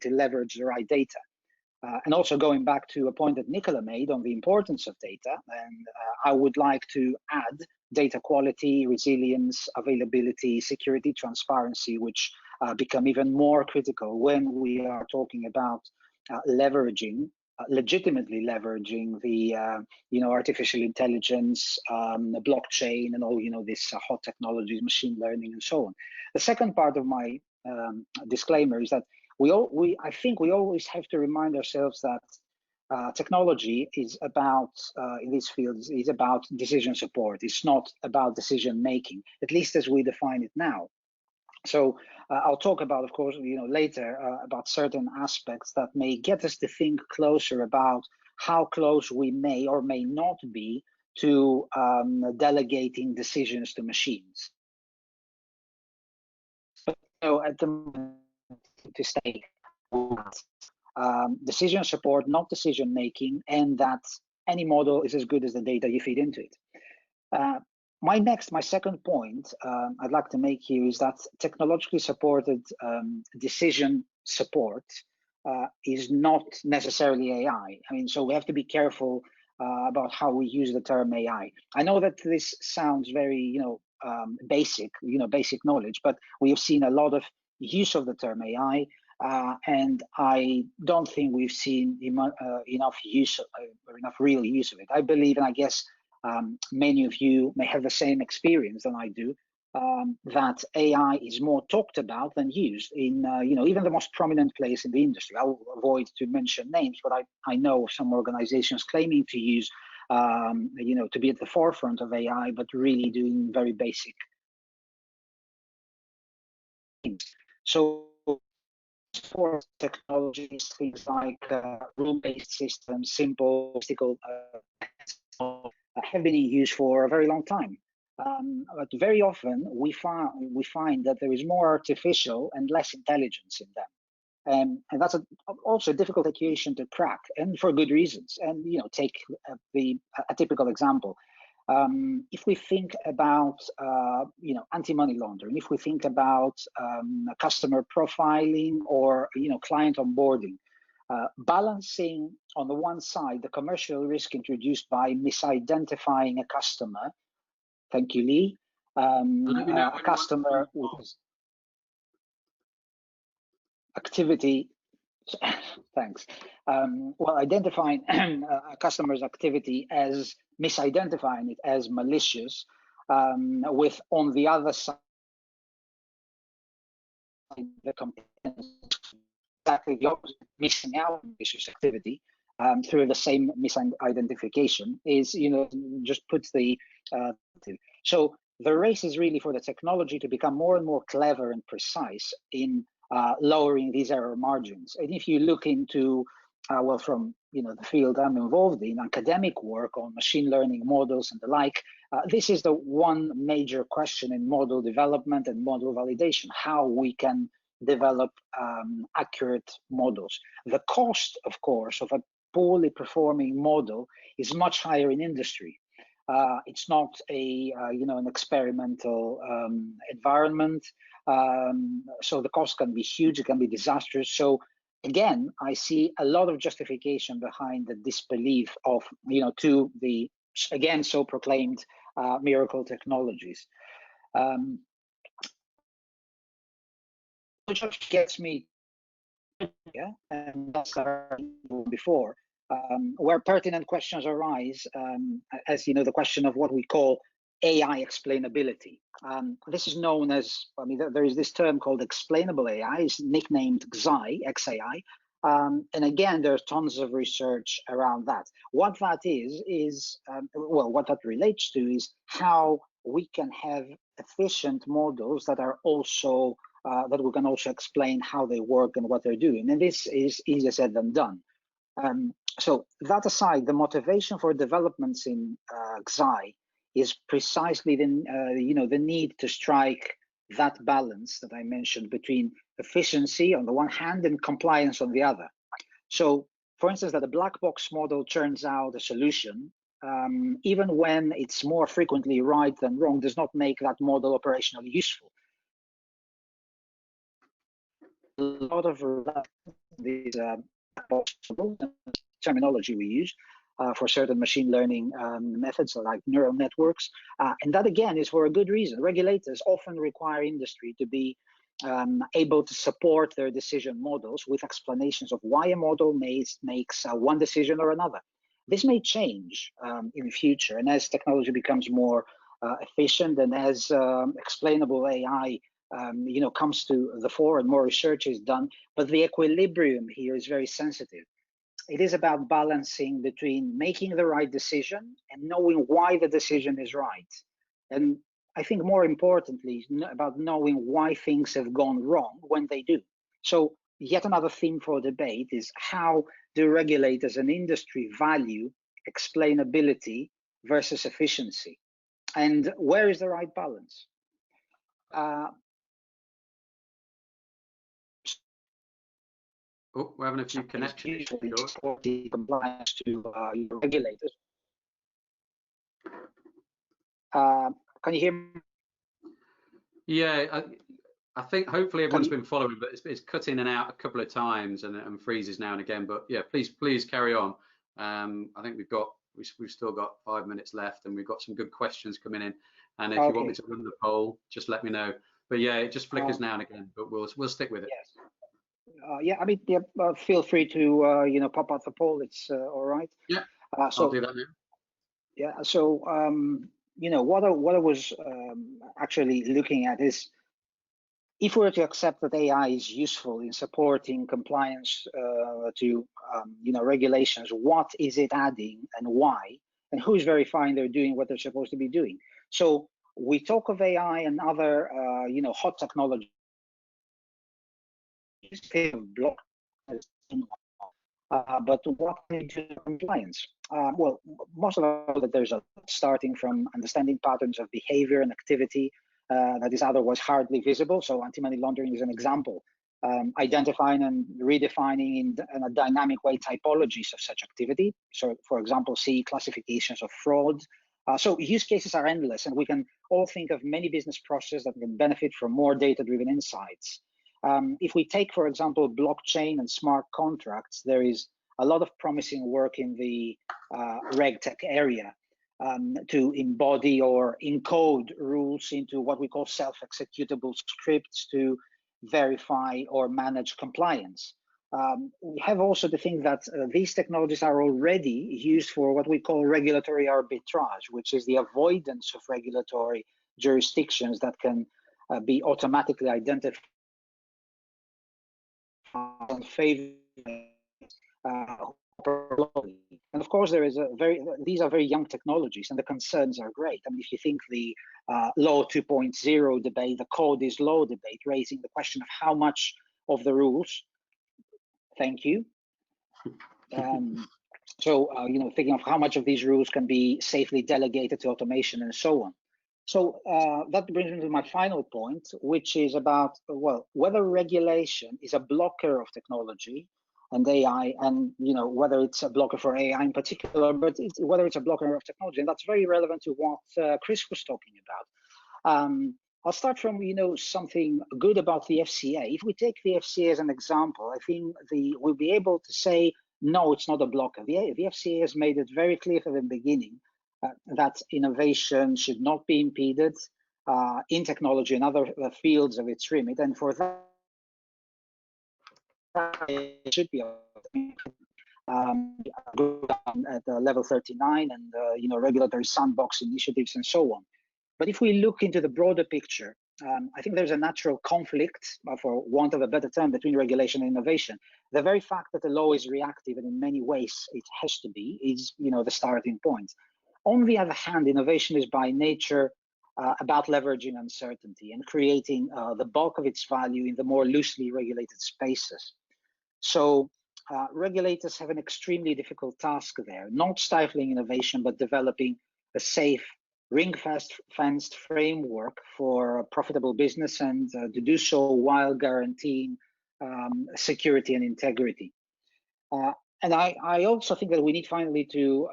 to leverage the right data. And also going back to a point that Nicola made on the importance of data, and I would like to add data quality, resilience, availability, security, transparency, which become even more critical when we are talking about legitimately leveraging the artificial intelligence, the blockchain, and all this hot technologies, machine learning, and so on. The second part of my disclaimer is that I think we always have to remind ourselves that technology is about, in this field, is about decision support. It's not about decision making, at least as we define it now. So I'll talk about, of course, later about certain aspects that may get us to think closer about how close we may or may not be to delegating decisions to machines. But at the moment, to stay decision support, not decision making, and that any model is as good as the data you feed into it. My second point I'd like to make here is that technologically supported decision support is not necessarily AI. I mean, so we have to be careful about how we use the term AI. I know that this sounds very, basic knowledge, but we have seen a lot of use of the term AI, and I don't think we've seen enough use or enough real use of it. I believe, and I guess many of you may have the same experience than I do, that AI is more talked about than used in, even the most prominent place in the industry. I'll avoid to mention names, but I know some organizations claiming to use, to be at the forefront of AI, but really doing very basic things. So for technologies, things like rule-based systems, simple, have been in use for a very long time. But very often we find that there is more artificial and less intelligence in them. And that's also a difficult equation to crack, and for good reasons. And take a typical example. If we think about anti-money laundering, if we think about customer profiling or client onboarding, balancing on the one side the commercial risk introduced by misidentifying a customer. Thank you, Lee. A customer with activity. Thanks. Well, identifying a customer's activity as misidentifying it as malicious, with on the other side the exactly the opposite, missing out on malicious activity through the same misidentification is, just puts the so the race is really for the technology to become more and more clever and precise in lowering these error margins. And if you look into, well, from the field I'm involved in, academic work on machine learning models and the like, this is the one major question in model development and model validation: how we can develop accurate models. The cost, of course, of a poorly performing model is much higher in industry. It's not an experimental environment, so the cost can be huge, it can be disastrous. So again, I see a lot of justification behind the disbelief of to the again so proclaimed miracle technologies. Which gets me, and that's before. Where pertinent questions arise, as the question of what we call AI explainability. This is known as, there is this term called explainable AI, it's nicknamed XAI, and again, there's tons of research around that. What that is what that relates to is how we can have efficient models that are also, that we can also explain how they work and what they're doing. And this is easier said than done. So that aside, the motivation for developments in XAI is precisely the need to strike that balance that I mentioned between efficiency on the one hand and compliance on the other. So, for instance, that a black box model turns out a solution, even when it's more frequently right than wrong, does not make that model operationally useful. A lot of these terminology we use for certain machine learning methods like neural networks. And that, again, is for a good reason. Regulators often require industry to be able to support their decision models with explanations of why a model makes one decision or another. This may change in the future, and as technology becomes more efficient and as explainable AI comes to the fore and more research is done, but the equilibrium here is very sensitive. It is about balancing between making the right decision and knowing why the decision is right. And I think more importantly, about knowing why things have gone wrong when they do. So yet another theme for debate is how do regulators and industry value explainability versus efficiency? And where is the right balance? Oh, we're having a few connection issues. Compliance to regulators. Can you hear me? Yeah, I think hopefully everyone's been following, but it's cut in and out a couple of times and freezes now and again. But yeah, please carry on. I think we've still got 5 minutes left, and we've got some good questions coming in. And if you want me to run the poll, just let me know. But yeah, it just flickers now and again, but we'll stick with it. Yes. Yeah, I mean, yeah, feel free to pop out the poll. It's all right. Yeah, so, I'll do that now. Yeah. So what I was actually looking at is, if we were to accept that AI is useful in supporting compliance to regulations, what is it adding and why, and who's verifying they're doing what they're supposed to be doing? So we talk of AI and other hot technologies. But what can we do in compliance? Well, most of all, that there's starting from understanding patterns of behavior and activity that is otherwise hardly visible. So anti-money laundering is an example. Identifying and redefining in a dynamic way typologies of such activity. So, for example, see classifications of fraud. So use cases are endless, and we can all think of many business processes that can benefit from more data-driven insights. If we take, for example, blockchain and smart contracts, there is a lot of promising work in the RegTech area to embody or encode rules into what we call self-executable scripts to verify or manage compliance. We have also to think that these technologies are already used for what we call regulatory arbitrage, which is the avoidance of regulatory jurisdictions that can be automatically identified and favor. And of course, these are very young technologies, and the concerns are great. I mean, if you think the Law 2.0 debate, the code is law debate, raising the question of how much of the rules. Thank you. So thinking of how much of these rules can be safely delegated to automation and so on. So that brings me to my final point, which is about, well, whether regulation is a blocker of technology and AI, and whether it's a blocker for AI in particular, but whether it's a blocker of technology, and that's very relevant to what Chris was talking about. I'll start from something good about the FCA. If we take the FCA as an example, I think we'll be able to say no, it's not a blocker. The FCA has made it very clear from the beginning that innovation should not be impeded in technology and other fields of its remit, and for that it should be at level 39 and regulatory sandbox initiatives and so on. But if we look into the broader picture, I think there's a natural conflict, for want of a better term, between regulation and innovation. The very fact that the law is reactive, and in many ways it has to be, is the starting point. On the other hand, innovation is by nature about leveraging uncertainty and creating the bulk of its value in the more loosely regulated spaces. So regulators have an extremely difficult task there, not stifling innovation, but developing a safe, ring-fenced framework for profitable business, and to do so while guaranteeing security and integrity. And I also think that we need finally to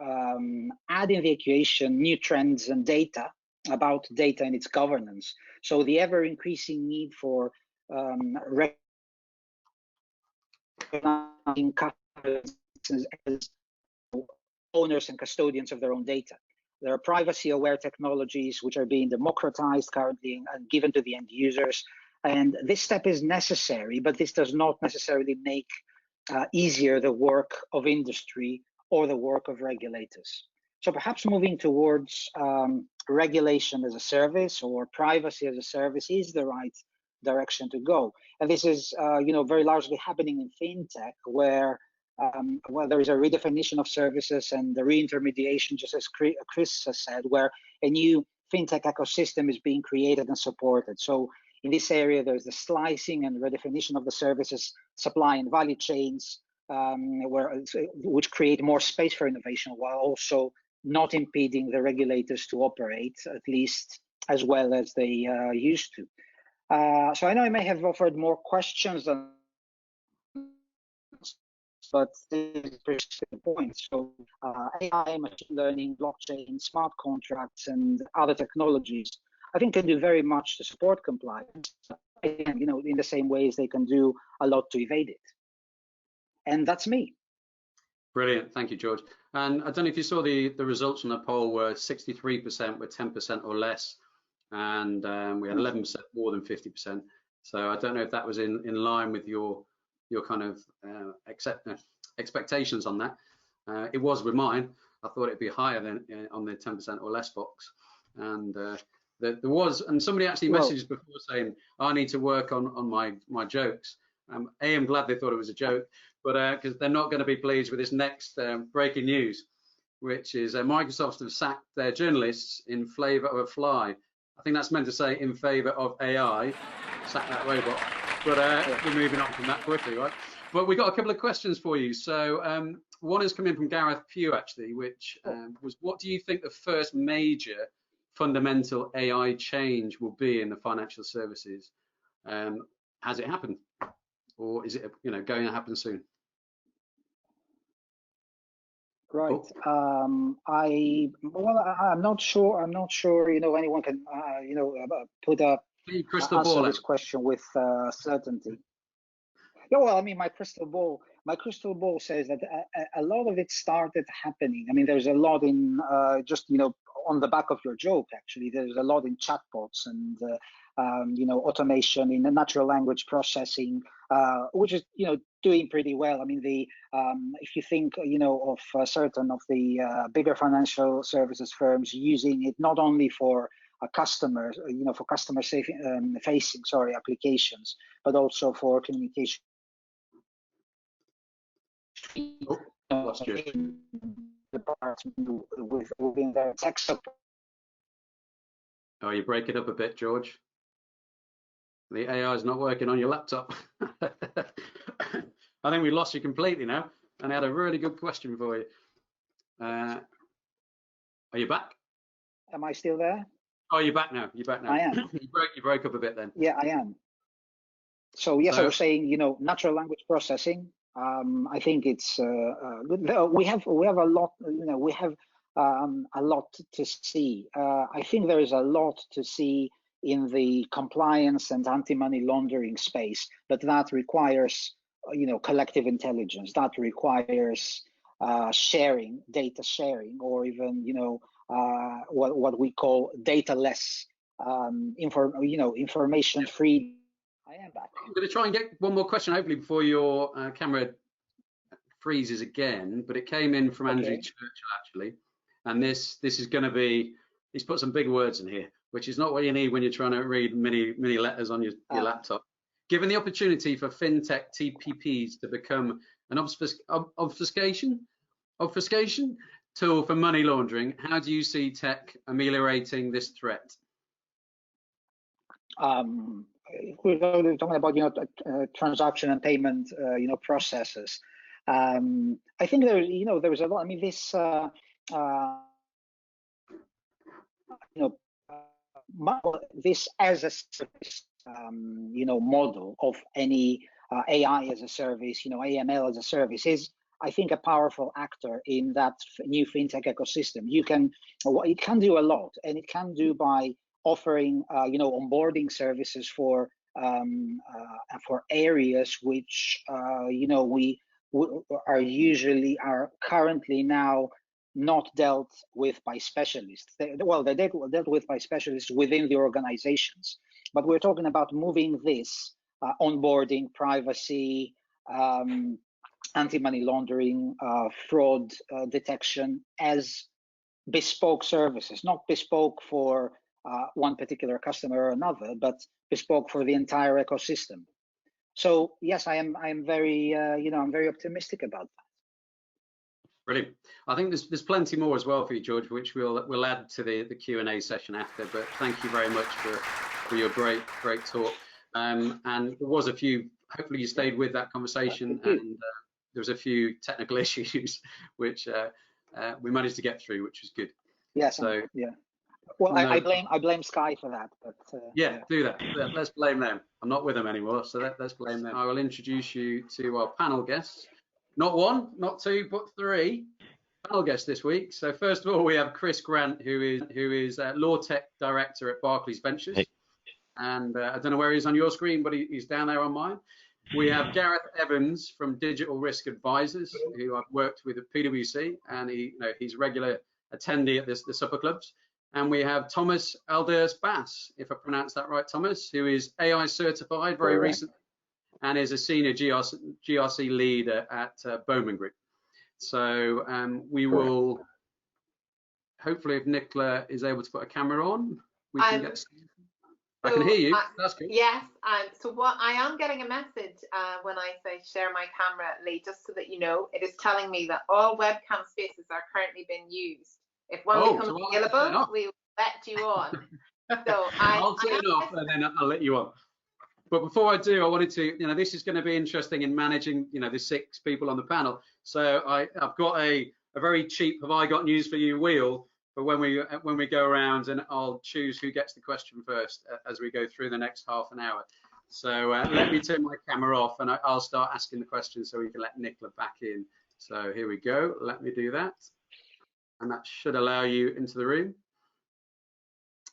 add in the equation new trends and data about data and its governance. So the ever-increasing need for recognizing customers as owners and custodians of their own data. There are privacy-aware technologies which are being democratized currently and given to the end users. And this step is necessary, but this does not necessarily make easier the work of industry or the work of regulators. So perhaps moving towards regulation as a service or privacy as a service is the right direction to go. And this is, very largely happening in FinTech, where there is a redefinition of services and the reintermediation, just as Chris has said, where a new FinTech ecosystem is being created and supported. So in this area, there's the slicing and redefinition of the services, supply and value chains, which create more space for innovation while also not impeding the regulators to operate, at least as well as they used to. So I know I may have offered more questions than, but this is the point. So AI, machine learning, blockchain, smart contracts, and other technologies, I think can do very much to support compliance, you know, in the same ways they can do a lot to evade it. And that's me. Brilliant, thank you, George. And I don't know if you saw the results from the poll were 63% were 10% or less, and we had 11% more than 50%. So I don't know if that was in line with your kind of expectations on that. It was with mine. I thought it'd be higher than on the 10% or less box. And there was, and somebody actually messaged before saying, I need to work on my jokes. I'm glad they thought it was a joke, but because they're not going to be pleased with this next breaking news, which is Microsoft have sacked their journalists in favour of a fly. I think that's meant to say in favour of AI, sack that robot. But we're moving on from that quickly, right? But we got a couple of questions for you. So one has come in from Gareth Pugh, actually, which was, what do you think the first major fundamental AI change will be in the financial services? Has it happened, or is it, you know, going to happen soon? Right. I'm not sure. I'm not sure. You know, anyone can put a crystal ball this question with certainty. Yeah. Well, I mean, my crystal ball says that a lot of it started happening. I mean, there's a lot in just, you know, on the back of your joke. Actually, there's a lot in chatbots and you know, automation in the natural language processing, which is, you know, doing pretty well. I mean, if you think, you know, of certain of the bigger financial services firms using it not only for customers, you know, for customer facing applications, but also for communication. Lost you. Within their tech support. Oh, you break it up a bit, George. The AI is not working on your laptop. I think we lost you completely now, and I had a really good question for you. Are you back? Am I still there? Oh, you're back now. You're back now. I am. You broke up a bit then. Yeah, I am. So yes, I was saying, you know, natural language processing. I think it's good. We have a lot. You know, we have a lot to see. I think there is a lot to see in the compliance and anti-money laundering space, but that requires, you know, collective intelligence. That requires sharing, data sharing, or even, you know, what we call data-less, information free. I am back. I'm going to try and get one more question, hopefully, before your camera freezes again. But it came in from Andrew Churchill, actually, and this is going to be. He's put some big words in here, which is not what you need when you're trying to read many letters on your laptop. Given the opportunity for FinTech TPPs to become an obfuscation tool for money laundering, how do you see tech ameliorating this threat? We're talking about, you know, transaction and payment, you know, processes. I think there, you know, there was a lot. I mean, this, you know, this as a service, you know, model of any AI as a service, you know, AML as a service is, I think, a powerful actor in that new FinTech ecosystem. It can do a lot, and it can do by offering, you know, onboarding services for areas which, you know, we are currently now not dealt with by specialists. They're dealt with by specialists within the organizations. But we're talking about moving this onboarding, privacy, anti-money laundering, fraud detection as bespoke services, not bespoke for one particular customer or another, but bespoke for the entire ecosystem. So yes, I am very, you know, I'm very optimistic about that. Brilliant. I think there's plenty more as well for you, George, which we'll add to the Q&A session after. But thank you very much for your great talk. And there was a few. Hopefully you stayed with that conversation, and there was a few technical issues which we managed to get through, which was good. Yes. So yeah. Well, no, I blame Sky for that. But yeah, do that. Let's blame them. I'm not with them anymore, so let's blame them. I will introduce you to our panel guests. Not one, not two, but three panel guests this week. So first of all, we have Chris Grant, who is Law Tech Director at Barclays Ventures. Hey. And I don't know where he is on your screen, but he's down there on mine. We have Gareth Evans from Digital Risk Advisors, who I've worked with at PwC, and he's a regular attendee at the Supper Clubs. And we have Thomas Alderse Baas, if I pronounced that right, Thomas, who is AI certified very recently, and is a senior GRC leader at Bowmen Group. So we will, hopefully, if Nicola is able to put a camera on, we can get. I can hear you. That's good. Yes. So what I am getting a message when I say share my camera, Lee, just so that you know, it is telling me that all webcam spaces are currently being used. If one becomes available, we will let you on. So I'll turn it off and then I'll let you on. But before I do, I wanted to, this is going to be interesting in managing, the 6 people on the panel. So I've got a very cheap "have I got news for you" wheel for when we go around, and I'll choose who gets the question first as we go through the next half an hour. So let me turn my camera off and I'll start asking the questions so we can let Nicola back in. So here we go. Let me do that. And that should allow you into the room.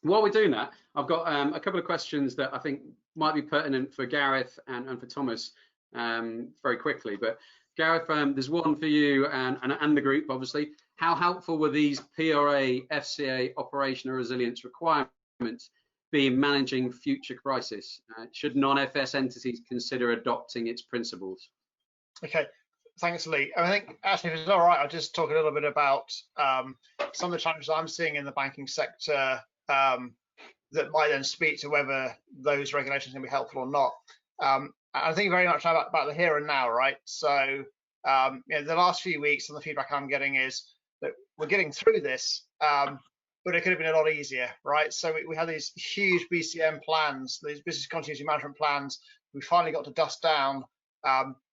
While we're doing that, I've got a couple of questions that I think might be pertinent for Gareth and for Thomas very quickly. But Gareth, there's one for you and the group, obviously. How helpful were these PRA, FCA operational resilience requirements be in managing future crisis? Should non-FS entities consider adopting its principles? Okay. Thanks, Lee. I think, actually, if it's all right, I'll just talk a little bit about some of the challenges I'm seeing in the banking sector that might then speak to whether those regulations can be helpful or not. I think very much about the here and now, right? So, the last few weeks, and the feedback I'm getting is that we're getting through this, but it could have been a lot easier, right? So we had these huge BCM plans, these business continuity management plans. We finally got to dust down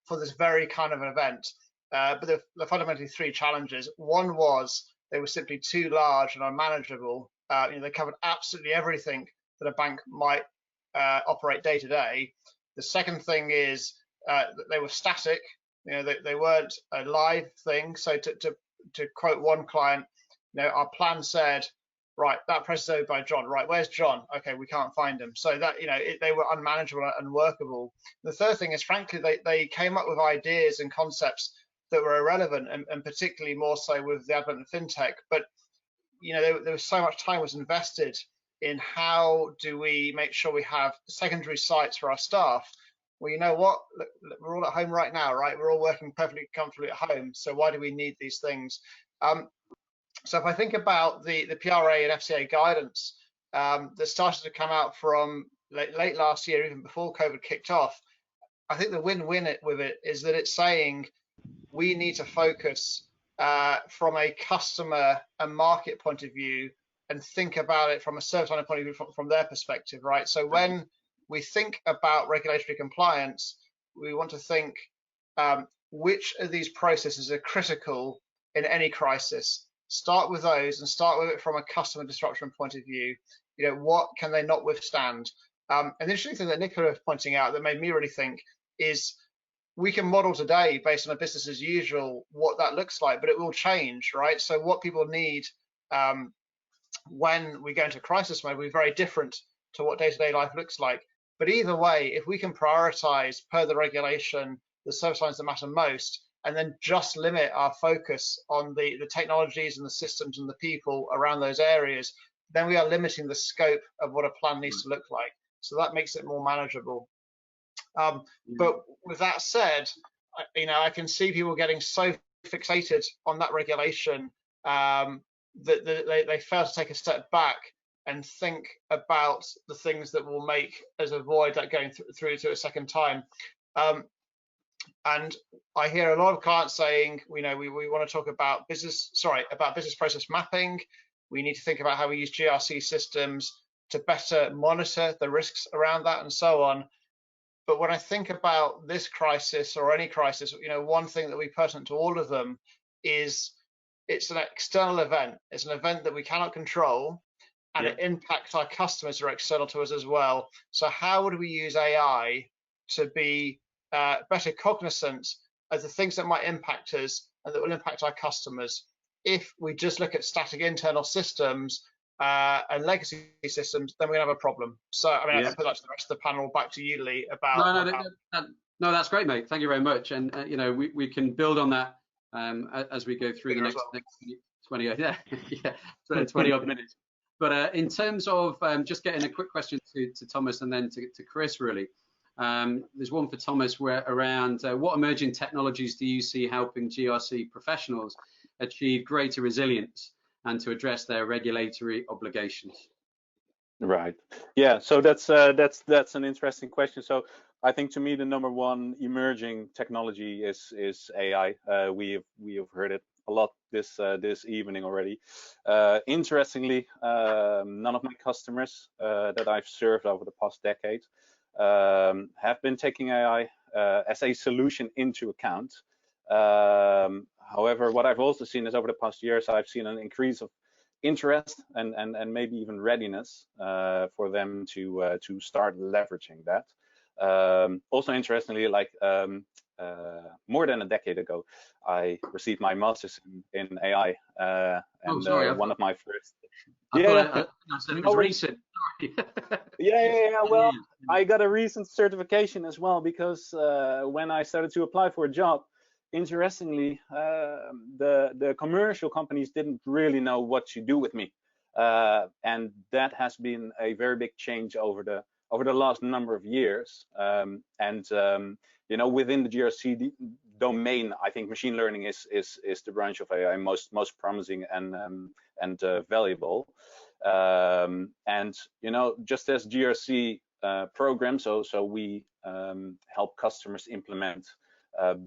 for this very kind of an event. But there are fundamentally 3 challenges. One was they were simply too large and unmanageable. They covered absolutely everything that a bank might operate day to day. The second thing is that they were static. They weren't a live thing. So to quote one client, our plan said, right, that press is owned by John. Right, where's John? Okay, we can't find him. So that they were unmanageable and unworkable. The third thing is, frankly, they came up with ideas and concepts that were irrelevant, and particularly more so with the advent of FinTech. But there was so much time was invested in how do we make sure we have secondary sites for our staff. Well, you know what? Look, we're all at home right now, right? We're all working perfectly comfortably at home. So why do we need these things? So if I think about the PRA and FCA guidance that started to come out from late last year, even before COVID kicked off, I think the win-win with it is that it's saying we need to focus from a customer and market point of view and think about it from a service line point of view from their perspective, right? So when we think about regulatory compliance, we want to think which of these processes are critical in any crisis. Start with those and start with it from a customer disruption point of view. What can they not withstand? And the interesting thing that Nicola was pointing out that made me really think is we can model today based on a business as usual what that looks like, but it will change, right? So what people need when we go into crisis mode will be very different to what day-to-day life looks like. But either way, if we can prioritize per the regulation the service lines that matter most, and then just limit our focus on the technologies and the systems and the people around those areas, then we are limiting the scope of what a plan needs to look like. So that makes it more manageable. But with that said, I can see people getting so fixated on that regulation that they fail to take a step back and think about the things that will make us avoid that going through to a second time. And I hear a lot of clients saying, we want to talk about business process mapping. We need to think about how we use GRC systems to better monitor the risks around that and so on. But when I think about this crisis or any crisis, one thing that will be pertinent to all of them is it's an external event. It's an event that we cannot control, and it impacts our customers who are external to us as well. So how would we use AI to be better cognizant of the things that might impact us and that will impact our customers? If we just look at static internal systems and legacy systems, then we have a problem. So, I mean, I'll put that to the rest of the panel. Back to you, Lee, about... No, that's great, mate. Thank you very much. And, we can build on that as we go through the next 20 odd minutes. But in terms of just getting a quick question to Thomas and then to Chris, really. There's one for Thomas around what emerging technologies do you see helping GRC professionals achieve greater resilience and to address their regulatory obligations? Right. Yeah. So that's an interesting question. So I think to me the number one emerging technology is AI. We have heard it a lot this evening already. Interestingly, none of my customers that I've served over the past decade have been taking AI as a solution into account. However, what I've also seen is over the past years, I've seen an increase of interest and maybe even readiness for them to start leveraging that. Also, interestingly, like more than a decade ago, I received my master's in AI, and one of my first. I said it was recent. yeah. Well, I got a recent certification as well because when I started to apply for a job, interestingly, the commercial companies didn't really know what to do with me, and that has been a very big change over the last number of years. Within the GRC domain, I think machine learning is the branch of AI most promising and valuable. Just as GRC programs, so we help customers implement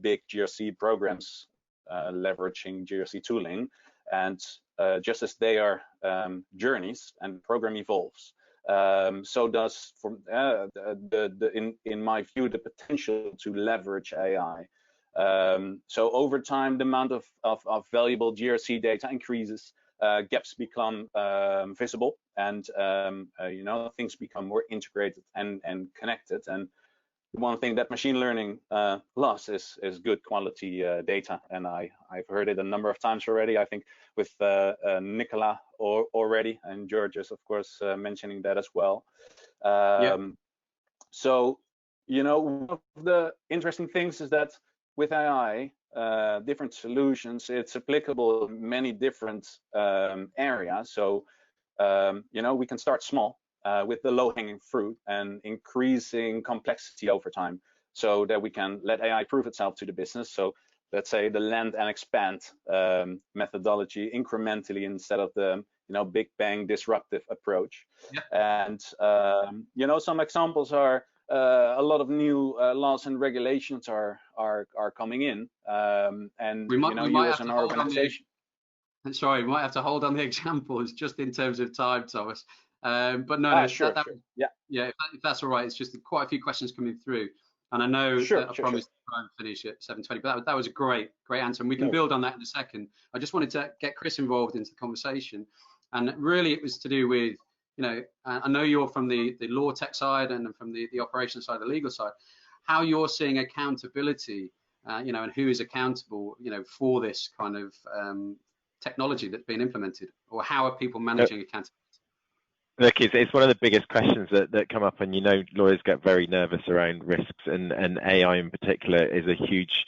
big GRC programs leveraging GRC tooling, and just as they are journeys and the program evolves, so does in my view the potential to leverage AI. So over time, the amount of valuable GRC data increases, gaps become visible, and things become more integrated and connected. And one thing that machine learning loves is good quality data, and I've heard it a number of times already. I think with Nicola already, and Georgios, of course, mentioning that as well. So one of the interesting things is that with AI, different solutions, it's applicable in many different areas. So we can start small with the low-hanging fruit and increasing complexity over time, so that we can let AI prove itself to the business. So let's say the land and expand methodology incrementally instead of the big bang disruptive approach. And some examples are a lot of new laws and regulations are coming in, and we might as an organization. Sorry, we might have to hold on the examples just in terms of time, Thomas. But no, sure. If that's all right. It's just quite a few questions coming through, and I know I promised to try and finish at 7:20, but that was a great answer, and we can build on that in a second. I just wanted to get Chris involved into the conversation, and really it was to do with, I know you're from the law tech side and from the operations side, the legal side, how you're seeing accountability, and who is accountable, for this kind of technology that's been implemented, or how are people managing accountability? Look, it's one of the biggest questions that come up, and lawyers get very nervous around risks, and AI in particular is a huge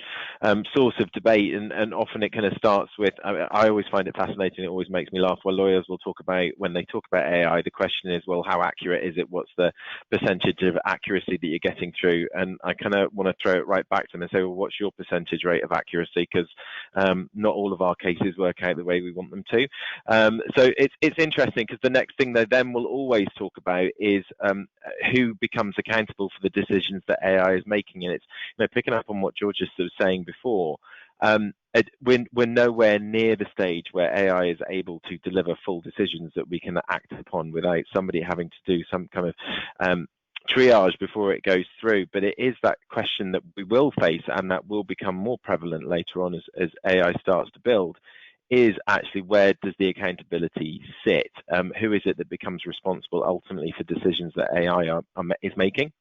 source of debate, and often it kind of starts with, I always find it fascinating, it always makes me laugh, when lawyers will talk about, when they talk about AI, the question is, well, how accurate is it? What's the percentage of accuracy that you're getting through? And I kind of want to throw it right back to them and say, well, what's your percentage rate of accuracy? Because not all of our cases work out the way we want them to. So it's interesting, because the next thing they then will will always talk about is who becomes accountable for the decisions that AI is making. And it's, picking up on what Georgios was saying before, we're nowhere near the stage where AI is able to deliver full decisions that we can act upon without somebody having to do some kind of triage before it goes through. But it is that question that we will face, and that will become more prevalent later on as AI starts to build, is actually where does the accountability sit? Who is it that becomes responsible ultimately for decisions that AI is making?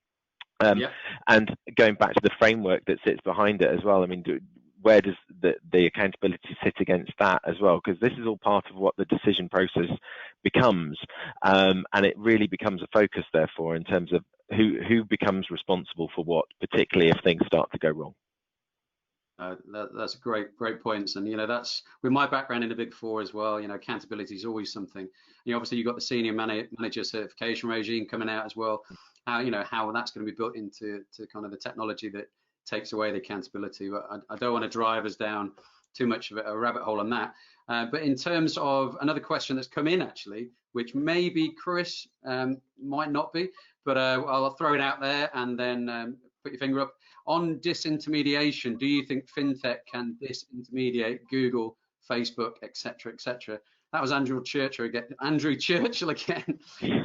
And going back to the framework that sits behind it as well, I mean, where does the accountability sit against that as well? Because this is all part of what the decision process becomes, and it really becomes a focus, therefore, in terms of who becomes responsible for what, particularly if things start to go wrong. That's a great points, and that's with my background in the Big Four as well. Accountability is always something. Obviously you've got the senior manager certification regime coming out as well. How that's going to be built into kind of the technology that takes away the accountability. But I don't want to drive us down too much of a rabbit hole on that. But in terms of another question that's come in actually, which maybe Chris might not be, but I'll throw it out there and then put your finger up. On disintermediation, do you think FinTech can disintermediate Google, Facebook, etc., etc.? That was Andrew Churchill again.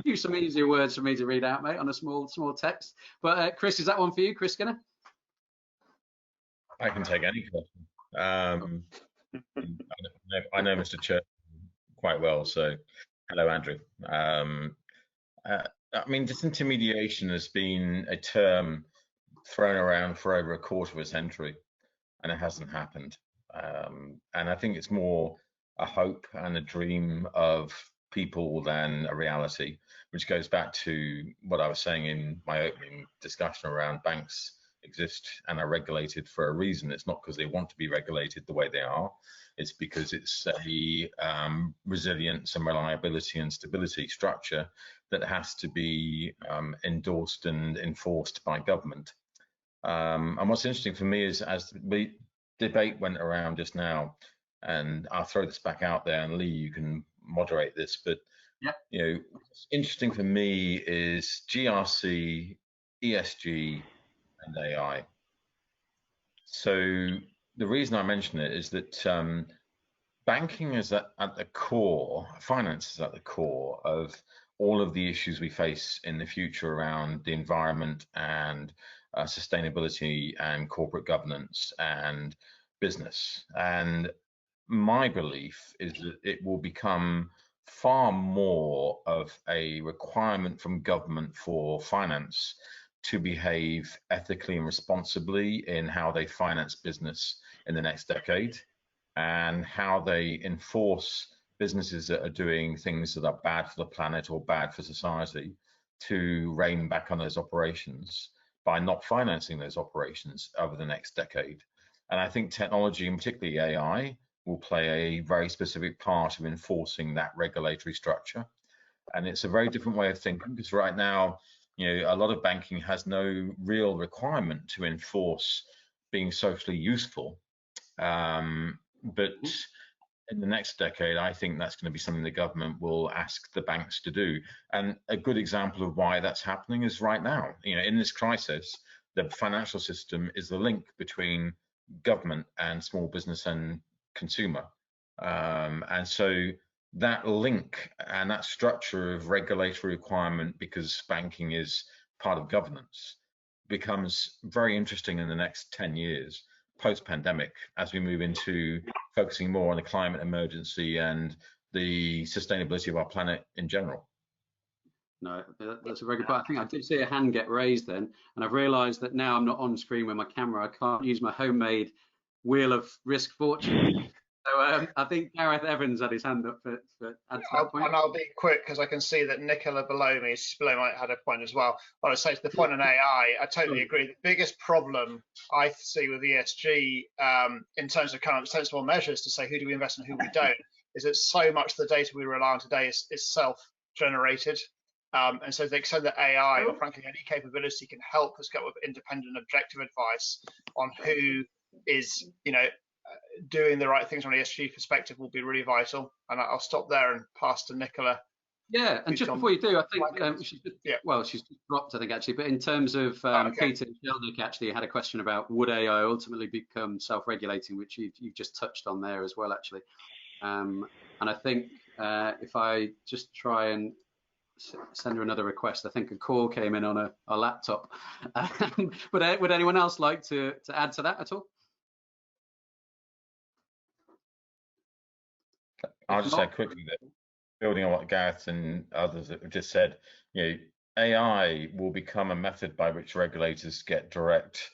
Use some easier words for me to read out, mate, on a small text. But Chris, is that one for you, Chris Skinner? I can take any question. I know Mr. Churchill quite well, so hello, Andrew. I mean, disintermediation has been a term thrown around for over a quarter of a century, and it hasn't happened. And I think it's more a hope and a dream of people than a reality, which goes back to what I was saying in my opening discussion around banks exist and are regulated for a reason. It's not because they want to be regulated the way they are. It's because it's a resilience and reliability and stability structure that has to be endorsed and enforced by government. And what's interesting for me is, as the debate went around just now, and I'll throw this back out there, and Lee, you can moderate this, but what's interesting for me is GRC, ESG, and AI. So the reason I mention it is that banking is at the core, finance is at the core of all of the issues we face in the future around the environment and sustainability and corporate governance and business. And my belief is that it will become far more of a requirement from government for finance to behave ethically and responsibly in how they finance business in the next decade, and how they enforce businesses that are doing things that are bad for the planet or bad for society to rein back on those operations by not financing those operations over the next decade. And I think technology, and particularly AI, will play a very specific part of enforcing that regulatory structure. And it's a very different way of thinking, because right now, a lot of banking has no real requirement to enforce being socially useful. But in the next decade, I think that's going to be something the government will ask the banks to do. And a good example of why that's happening is right now. In this crisis, the financial system is the link between government and small business and consumer. And so that link and that structure of regulatory requirement, because banking is part of governance, becomes very interesting in the next 10 years post-pandemic, as we move into focusing more on the climate emergency and the sustainability of our planet in general. No, that's a very good point. I think I did see a hand get raised then, and I've realized that now I'm not on screen with my camera. I can't use my homemade wheel of risk fortune. So I think Gareth Evans had his hand up for add to that point. And I'll be quick, because I can see that Nicola below me might have a point as well. But I say to the point on AI, I totally agree. The biggest problem I see with ESG in terms of kind of sensible measures to say who do we invest in and who we don't, is that so much of the data we rely on today is self-generated. And so to the extent that AI, or frankly any capability, can help us get with independent, objective advice on who is, doing the right things from an ESG perspective, will be really vital. And I'll stop there and pass to Nicola Yeah, and just before you do, I think she's just, yeah. well, she's just dropped, I think, actually. But in terms of Peter Shelnick, actually had a question about would AI ultimately become self-regulating, which you've just touched on there as well, actually. And I think if I just try and send her another request, I think a call came in on a laptop. But would anyone else like to add to that at all? I'll just add quickly that, building on what Gareth and others have just said, AI will become a method by which regulators get direct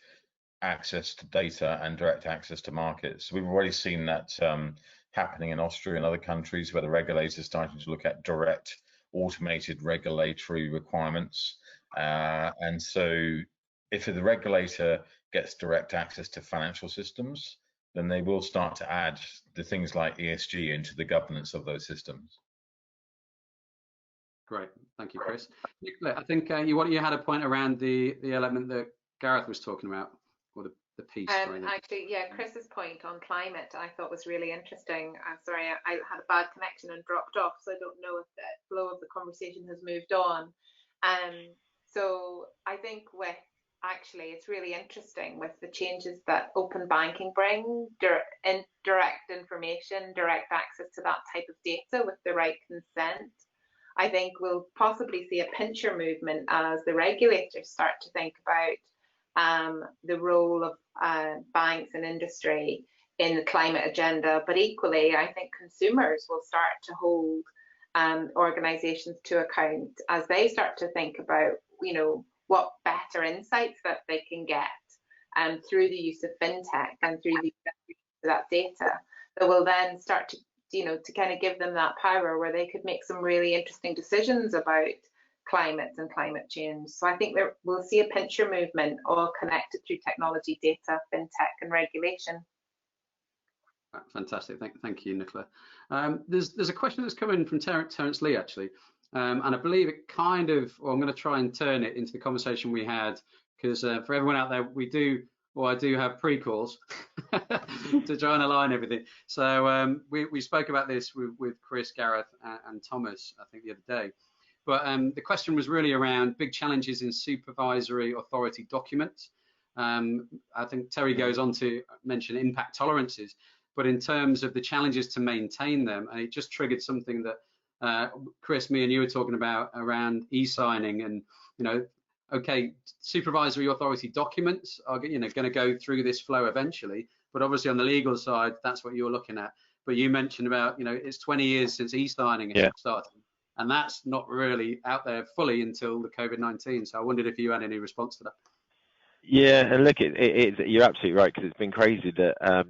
access to data and direct access to markets. We've already seen that happening in Austria and other countries where the regulators are starting to look at direct automated regulatory requirements. And so if the regulator gets direct access to financial systems, then they will start to add the things like ESG into the governance of those systems. Great, thank you, Chris. Nicola, I think you had a point around the element that Gareth was talking about, or the piece. Actually, yeah, Chris's point on climate I thought was really interesting. Sorry, I had a bad connection and dropped off, so I don't know if the flow of the conversation has moved on. So I think it's really interesting with the changes that open banking bring, direct information, direct access to that type of data with the right consent. I think we'll possibly see a pincher movement as the regulators start to think about the role of banks and industry in the climate agenda. But equally, I think consumers will start to hold organisations to account as they start to think about, what better insights that they can get through the use of FinTech and through the use of that data that will then start to kind of give them that power where they could make some really interesting decisions about climate and climate change. So I think we'll see a pincher movement all connected through technology, data, FinTech and regulation. Fantastic, thank you, Nicola. There's a question that's come in from Terence Lee, actually. And I believe it I'm going to try and turn it into the conversation we had, because for everyone out there, I do have pre-calls to try and align everything. So we spoke about this with Chris, Gareth and Thomas, I think the other day. But the question was really around big challenges in supervisory authority documents. I think Terry goes on to mention impact tolerances, but in terms of the challenges to maintain them, and it just triggered something that Chris, me and you were talking about around e-signing, and okay, supervisory authority documents are going to go through this flow eventually, but obviously on the legal side, that's what you're looking at. But you mentioned about it's 20 years since e-signing started, and that's not really out there fully until the COVID-19. So I wondered if you had any response to that. Yeah, and look, you're absolutely right, because it's been crazy that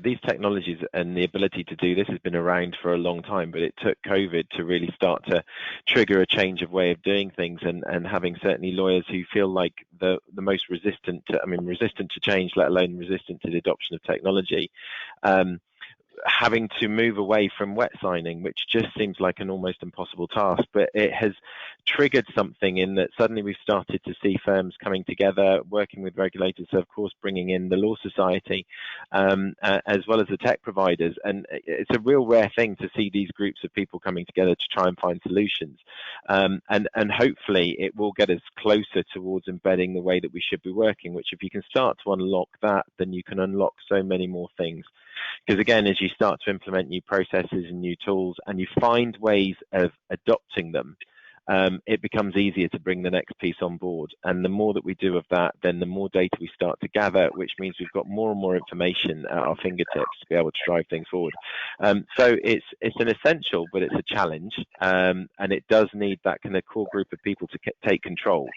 these technologies and the ability to do this has been around for a long time, but it took COVID to really start to trigger a change of way of doing things, and having certainly lawyers who feel like the most resistant to change, let alone resistant to the adoption of technology, having to move away from wet signing, which just seems like an almost impossible task. But it has triggered something in that suddenly we've started to see firms coming together, working with regulators, so of course bringing in the Law Society, as well as the tech providers. And it's a real rare thing to see these groups of people coming together to try and find solutions. And hopefully it will get us closer towards embedding the way that we should be working, which if you can start to unlock that, then you can unlock so many more things. Because again, as you start to implement new processes and new tools, and you find ways of adopting them, it becomes easier to bring the next piece on board. And the more that we do of that, then the more data we start to gather, which means we've got more and more information at our fingertips to be able to drive things forward. So it's an essential, but it's a challenge, and it does need that kind of core group of people to take control.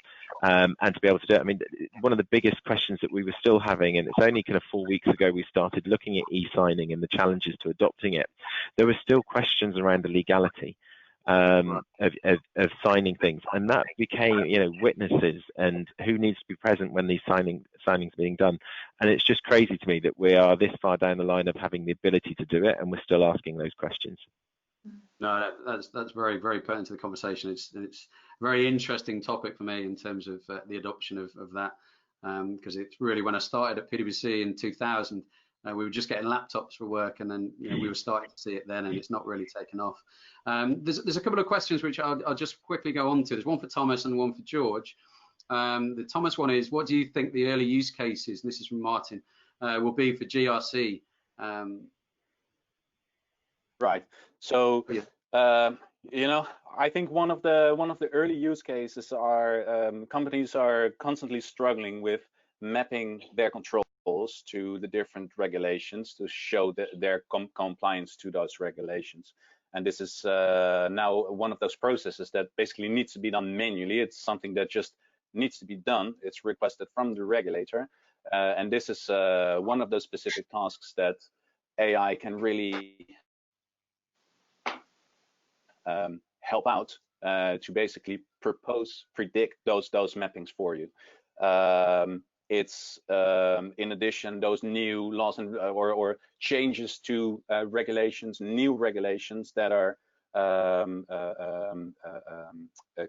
And to be able to do it. I mean, one of the biggest questions that we were still having, and it's only kind of 4 weeks ago we started looking at e-signing and the challenges to adopting it, there were still questions around the legality of signing things, and that became, witnesses and who needs to be present when these signings are being done. And it's just crazy to me that we are this far down the line of having the ability to do it, and we're still asking those questions. No, that's very, very pertinent to the conversation. It's a very interesting topic for me in terms of the adoption of that, because it's really when I started at PwC in 2000, We were just getting laptops for work, and then we were starting to see it then, and it's not really taken off. There's a couple of questions which I'll just quickly go on to. There's one for Thomas and one for George. The Thomas one is, what do you think the early use cases, and this is from Martin, will be for GRC? Right. So, I think one of the early use cases are companies are constantly struggling with mapping their controls to the different regulations to show their compliance to those regulations. And this is now one of those processes that basically needs to be done manually. It's something that just needs to be done. It's requested from the regulator. And this is one of those specific tasks that AI can really help out to basically predict those mappings for you. It's in addition, those new laws and or changes to regulations, new regulations that are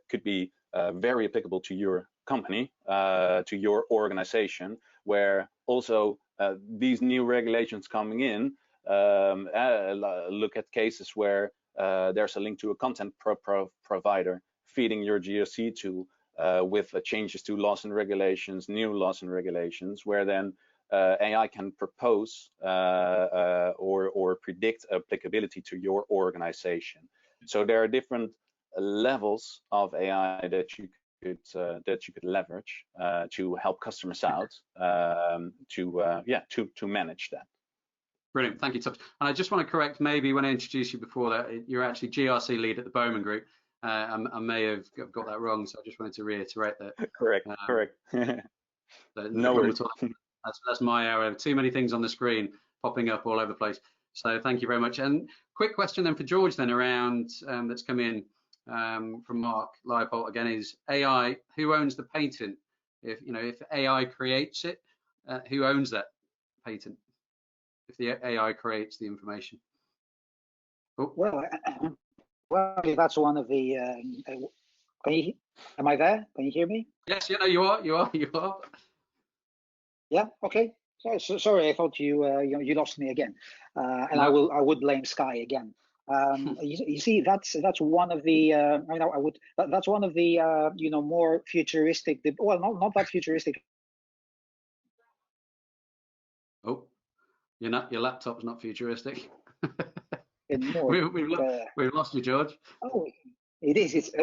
could be very applicable to your company, to your organization, where also these new regulations coming in, look at cases where there's a link to a content provider feeding your GRC tool with changes to laws and regulations, new laws and regulations, where then AI can propose or predict applicability to your organization. So there are different levels of AI that you could leverage to help customers out to manage that. Brilliant, thank you, Thomas. And I just want to correct, maybe when I introduced you before, that you're actually GRC lead at the Bowmen Group. I may have got that wrong, so I just wanted to reiterate that. Correct. No worries. That's my error. Too many things on the screen popping up all over the place. So thank you very much. And quick question then for George then around that's come in from Mark Leipold again, is AI, who owns the patent? If AI creates it, who owns that patent? If the AI creates the information. Oh. Well, that's one of the. Am I there? Can you hear me? Yes, you are. Yeah. Okay. Sorry, I thought you lost me again, and no. I would blame Sky again. You see, that's one of the. That's one of the more futuristic. Well, not that futuristic. Oh, your laptop's not futuristic. We've lost you, George. Oh, it is. It's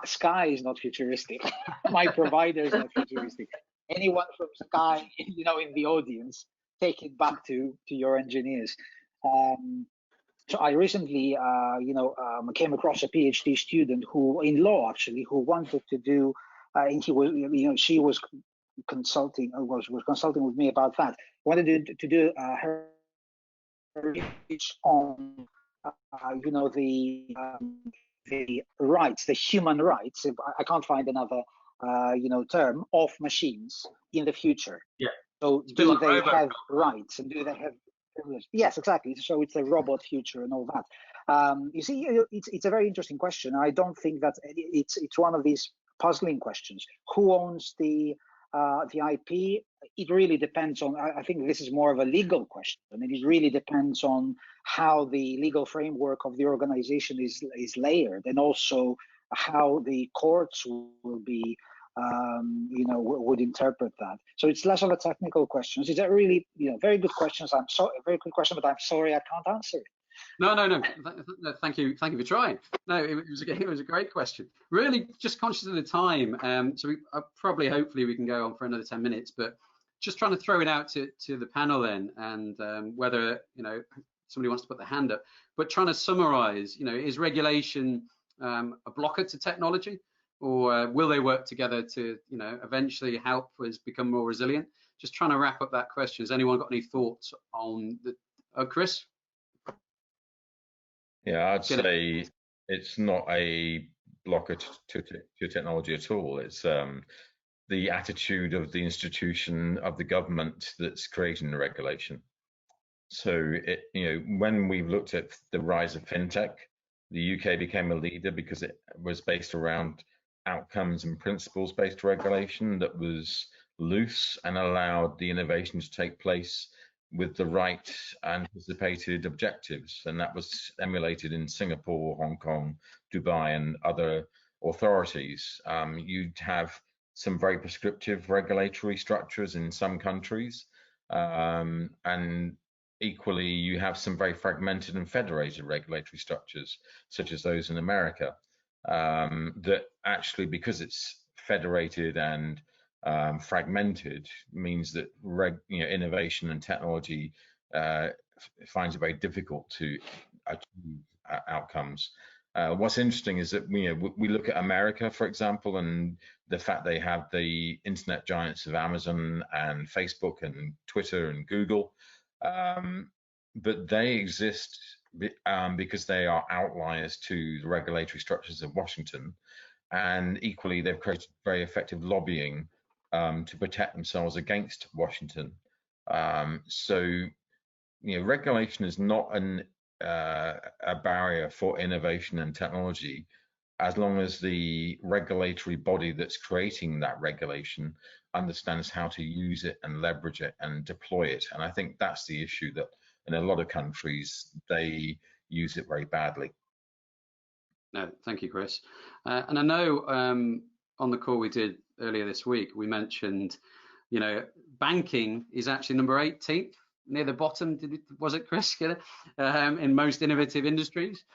Sky is not futuristic. My provider is not futuristic. Anyone from Sky, in the audience, take it back to your engineers. So I recently, came across a PhD student in law actually, who wanted to do, and she was consulting with me about that. Wanted to do her research on the rights, the human rights. I can't find another term of machines in the future. Yeah. So do they have rights and do they have privilege? Yes, exactly. So it's a robot future and all that. You see, it's a very interesting question. I don't think that it's one of these puzzling questions. Who owns the IP? It really depends on. I think this is more of a legal question, and it really depends on how the legal framework of the organization is layered, and also how the courts will be, would interpret that. So it's less of a technical question. It's a really, very good questions. Very good question, but I'm sorry I can't answer it. No. Thank you for trying. No, it was a great question. Really, just conscious of the time. So hopefully we can go on for another 10 minutes, but just trying to throw it out to the panel then, and whether somebody wants to put their hand up. But trying to summarise, is regulation a blocker to technology, or will they work together to eventually help us become more resilient? Just trying to wrap up that question. Has anyone got any thoughts on the? Chris? Yeah, I'd say it's not a blocker to technology at all. It's the attitude of the institution of the government that's creating the regulation. So when we've looked at the rise of FinTech, the UK became a leader because it was based around outcomes and principles-based regulation that was loose and allowed the innovation to take place with the right anticipated objectives, and that was emulated in Singapore, Hong Kong, Dubai, and other authorities. You'd have some very prescriptive regulatory structures in some countries, and equally you have some very fragmented and federated regulatory structures, such as those in America, that actually, because it's federated and fragmented, means that innovation and technology finds it very difficult to achieve outcomes. What's interesting is that we look at America, for example, and the fact they have the internet giants of Amazon and Facebook and Twitter and Google, but they exist because they are outliers to the regulatory structures of Washington, and equally they've created very effective lobbying to protect themselves against Washington. So, regulation is not a barrier for innovation and technology, as long as the regulatory body that's creating that regulation understands how to use it and leverage it and deploy it. And I think that's the issue, that in a lot of countries they use it very badly. No, thank you, Chris. And I know on the call we did earlier this week, we mentioned, banking is actually number 18th, near the bottom. Was it, Chris? In most innovative industries.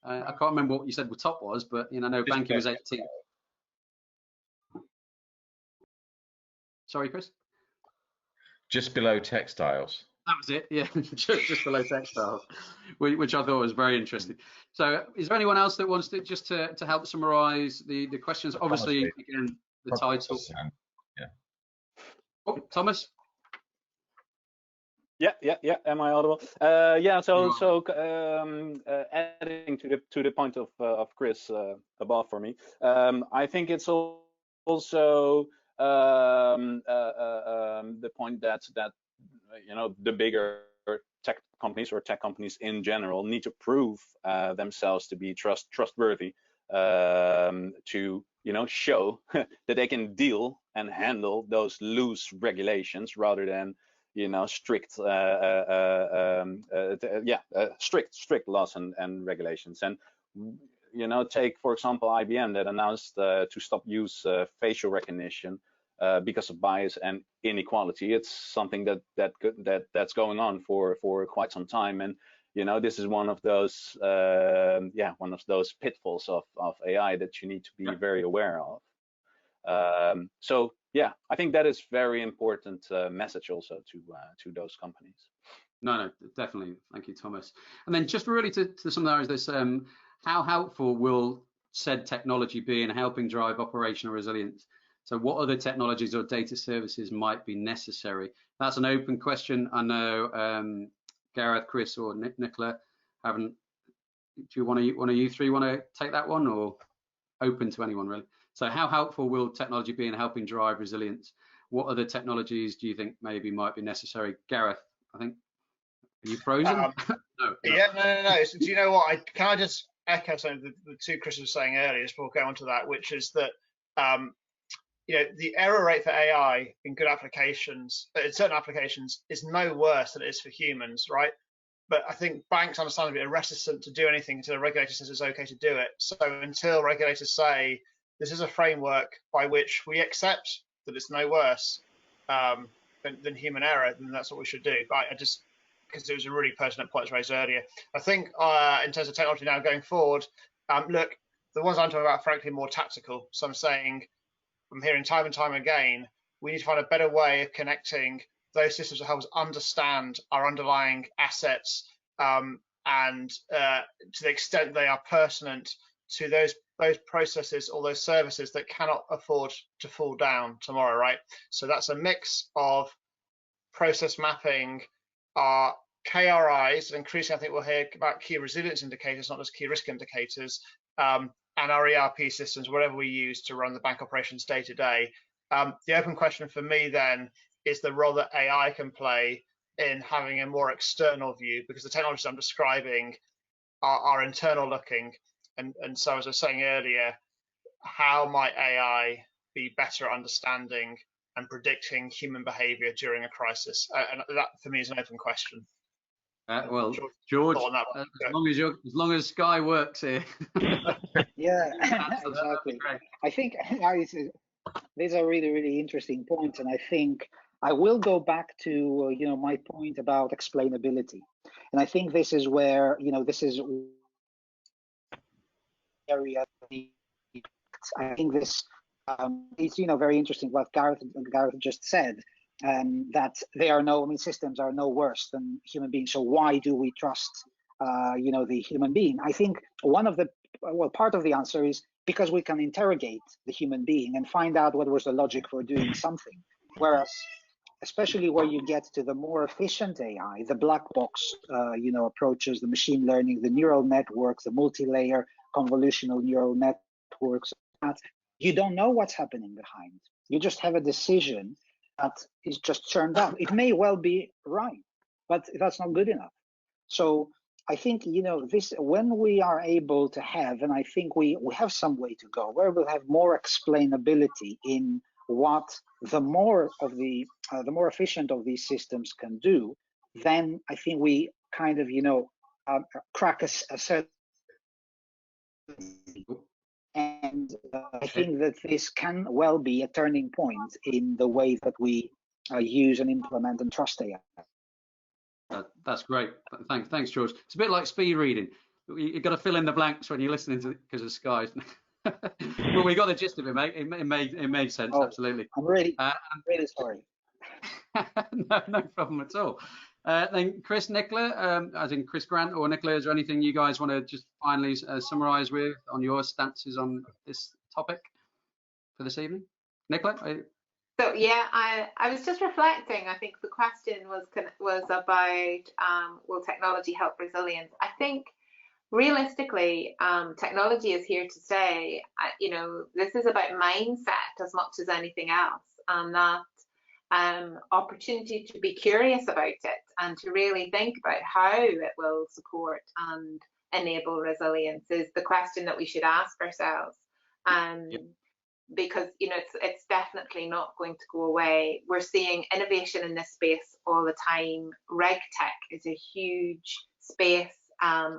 I can't remember what you said the top was, but I know banking was 18th. Sorry, Chris? Just below textiles. That was it, yeah, just below textiles, which I thought was very interesting. So is there anyone else that wants to just to help summarize the questions? Obviously, again, the title. Yeah. Oh, Thomas? Yeah. Am I audible? Yeah. So adding to the point of Chris above for me, I think it's also the point that the bigger tech companies or tech companies in general need to prove themselves to be trustworthy, to show that they can deal and handle those loose regulations rather than strict strict laws and regulations. And take for example IBM that announced to stop use facial recognition because of bias and inequality. It's something that's going on for quite some time, and this is one of those pitfalls of AI that you need to be very aware of. So yeah, I think that is very important message also to those companies. No, definitely. Thank you, Thomas. And then just really to summarize this, how helpful will said technology be in helping drive operational resilience? So what other technologies or data services might be necessary? That's an open question. I know Gareth, Chris, or Nicola haven't. Do one of you three want to take that one, or open to anyone really? So how helpful will technology be in helping drive resilience? What other technologies do you think maybe might be necessary? Gareth, I think. Are you frozen? No. Yeah, no. So, do you know what? Can I just echo something the two Chris was saying earlier before we go on to that, which is that the error rate for AI in good applications, in certain applications, is no worse than it is for humans, right? But I think banks understandably are reticent to do anything until a regulator says it's okay to do it. So until regulators say this is a framework by which we accept that it's no worse than human error, then that's what we should do. But because it was a really pertinent point raised earlier. I think in terms of technology now going forward, look, the ones I'm talking about are frankly more tactical. So I'm hearing time and time again, we need to find a better way of connecting those systems that help us understand our underlying assets, and to the extent they are pertinent to those processes or those services that cannot afford to fall down tomorrow, right? So that's a mix of process mapping, our KRIs, and increasingly I think we'll hear about key resilience indicators, not just key risk indicators, and our ERP systems, whatever we use to run the bank operations day to day. The open question for me then is the role that AI can play in having a more external view, because the technologies I'm describing are internal looking. And so, as I was saying earlier, how might AI be better at understanding and predicting human behaviour during a crisis? And that, for me, is an open question. Well, George, as long as Sky works here. Yeah, exactly. I think these are really, really interesting points, and I think I will go back to my point about explainability, and I think this is where this is area. I think this is very interesting what Gareth just said. That systems are no worse than human beings. So why do we trust, the human being? I think part of the answer is because we can interrogate the human being and find out what was the logic for doing something. Whereas, especially where you get to the more efficient AI, the black box, approaches, the machine learning, the neural networks, the multi-layer convolutional neural networks, that you don't know what's happening behind. You just have a decision that is just turned out. It may well be right, but that's not good enough. So I think, this, when we are able to have, and I think we have some way to go, where we'll have more explainability in what the more efficient of these systems can do, then I think we kind of, crack a certain. And I think that this can well be a turning point in the way that we use and implement and trust AI. That's great. Thanks, George. It's a bit like speed reading. You've got to fill in the blanks when you're listening to it because of Sky. Well, we got the gist of it, mate. It made sense, absolutely. I'm really sorry. No problem at all. Then Chris, Nicola, as in Chris Grant or Nicola, is there anything you guys want to just finally summarise with on your stances on this topic for this evening? Nicola? So yeah, I was just reflecting. I think the question was about will technology help resilience? I think realistically, technology is here to stay. This is about mindset as much as anything else, and that opportunity to be curious about it and to really think about how it will support and enable resilience is the question that we should ask ourselves. Because it's definitely not going to go away. We're seeing innovation in this space all the time. Reg tech is a huge space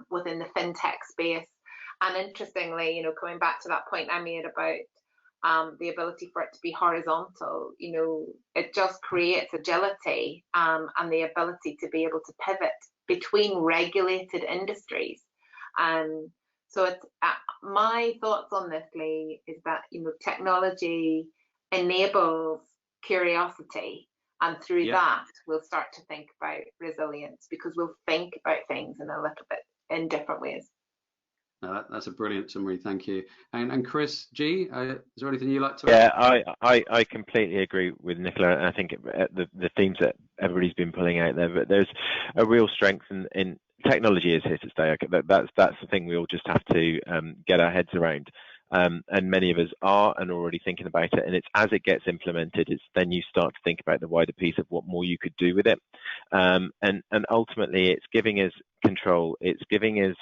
within the FinTech space. And interestingly, coming back to that point I made about the ability for it to be horizontal, it just creates agility and the ability to be able to pivot between regulated industries. So it's my thoughts on this, Lee, is that technology enables curiosity, and through that we'll start to think about resilience because we'll think about things in a little bit in different ways. No, that's a brilliant summary, thank you. And Chris G, is there anything you'd like to add? Yeah, I completely agree with Nicola, and I think the themes that everybody's been pulling out there, but there's a real strength in technology is here to stay. That's the thing we all just have to get our heads around. And many of us are and already thinking about it, and it's as it gets implemented, it's then you start to think about the wider piece of what more you could do with it. And ultimately it's giving us control, it's giving us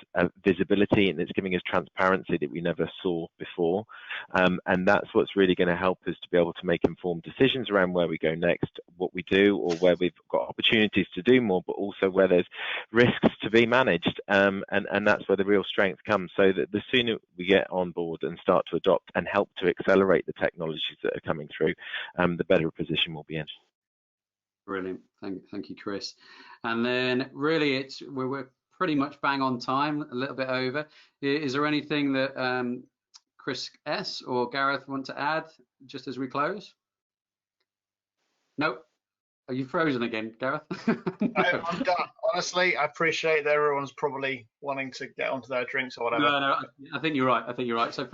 visibility, and it's giving us transparency that we never saw before. And that's what's really going to help us to be able to make informed decisions around where we go next, what we do, or where we've got opportunities to do more, but also where there's risks to be managed. And that's where the real strength comes. So that the sooner we get on board and start to adopt and help to accelerate the technologies that are coming through, the better position we'll be in. Brilliant, thank you, Chris. And then really, we're pretty much bang on time, a little bit over. Is there anything that Chris S or Gareth want to add just as we close? Nope. Are you frozen again, Gareth? I'm done. Honestly, I appreciate that everyone's probably wanting to get onto their drinks or whatever. No, I think you're right. So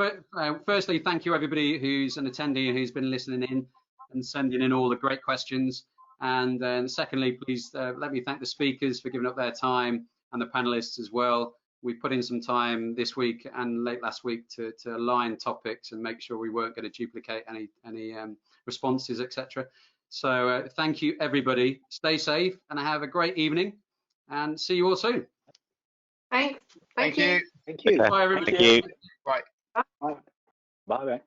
firstly, thank you everybody who's an attendee and who's been listening in and sending in all the great questions. And then secondly, please let me thank the speakers for giving up their time and the panelists as well. We put in some time this week and late last week to align topics and make sure we weren't going to duplicate any responses, etc. So thank you everybody. Stay safe and have a great evening, and see you all soon. Thanks. Thank you. Thank you. Bye everybody. Thank you. Bye. Bye. Bye.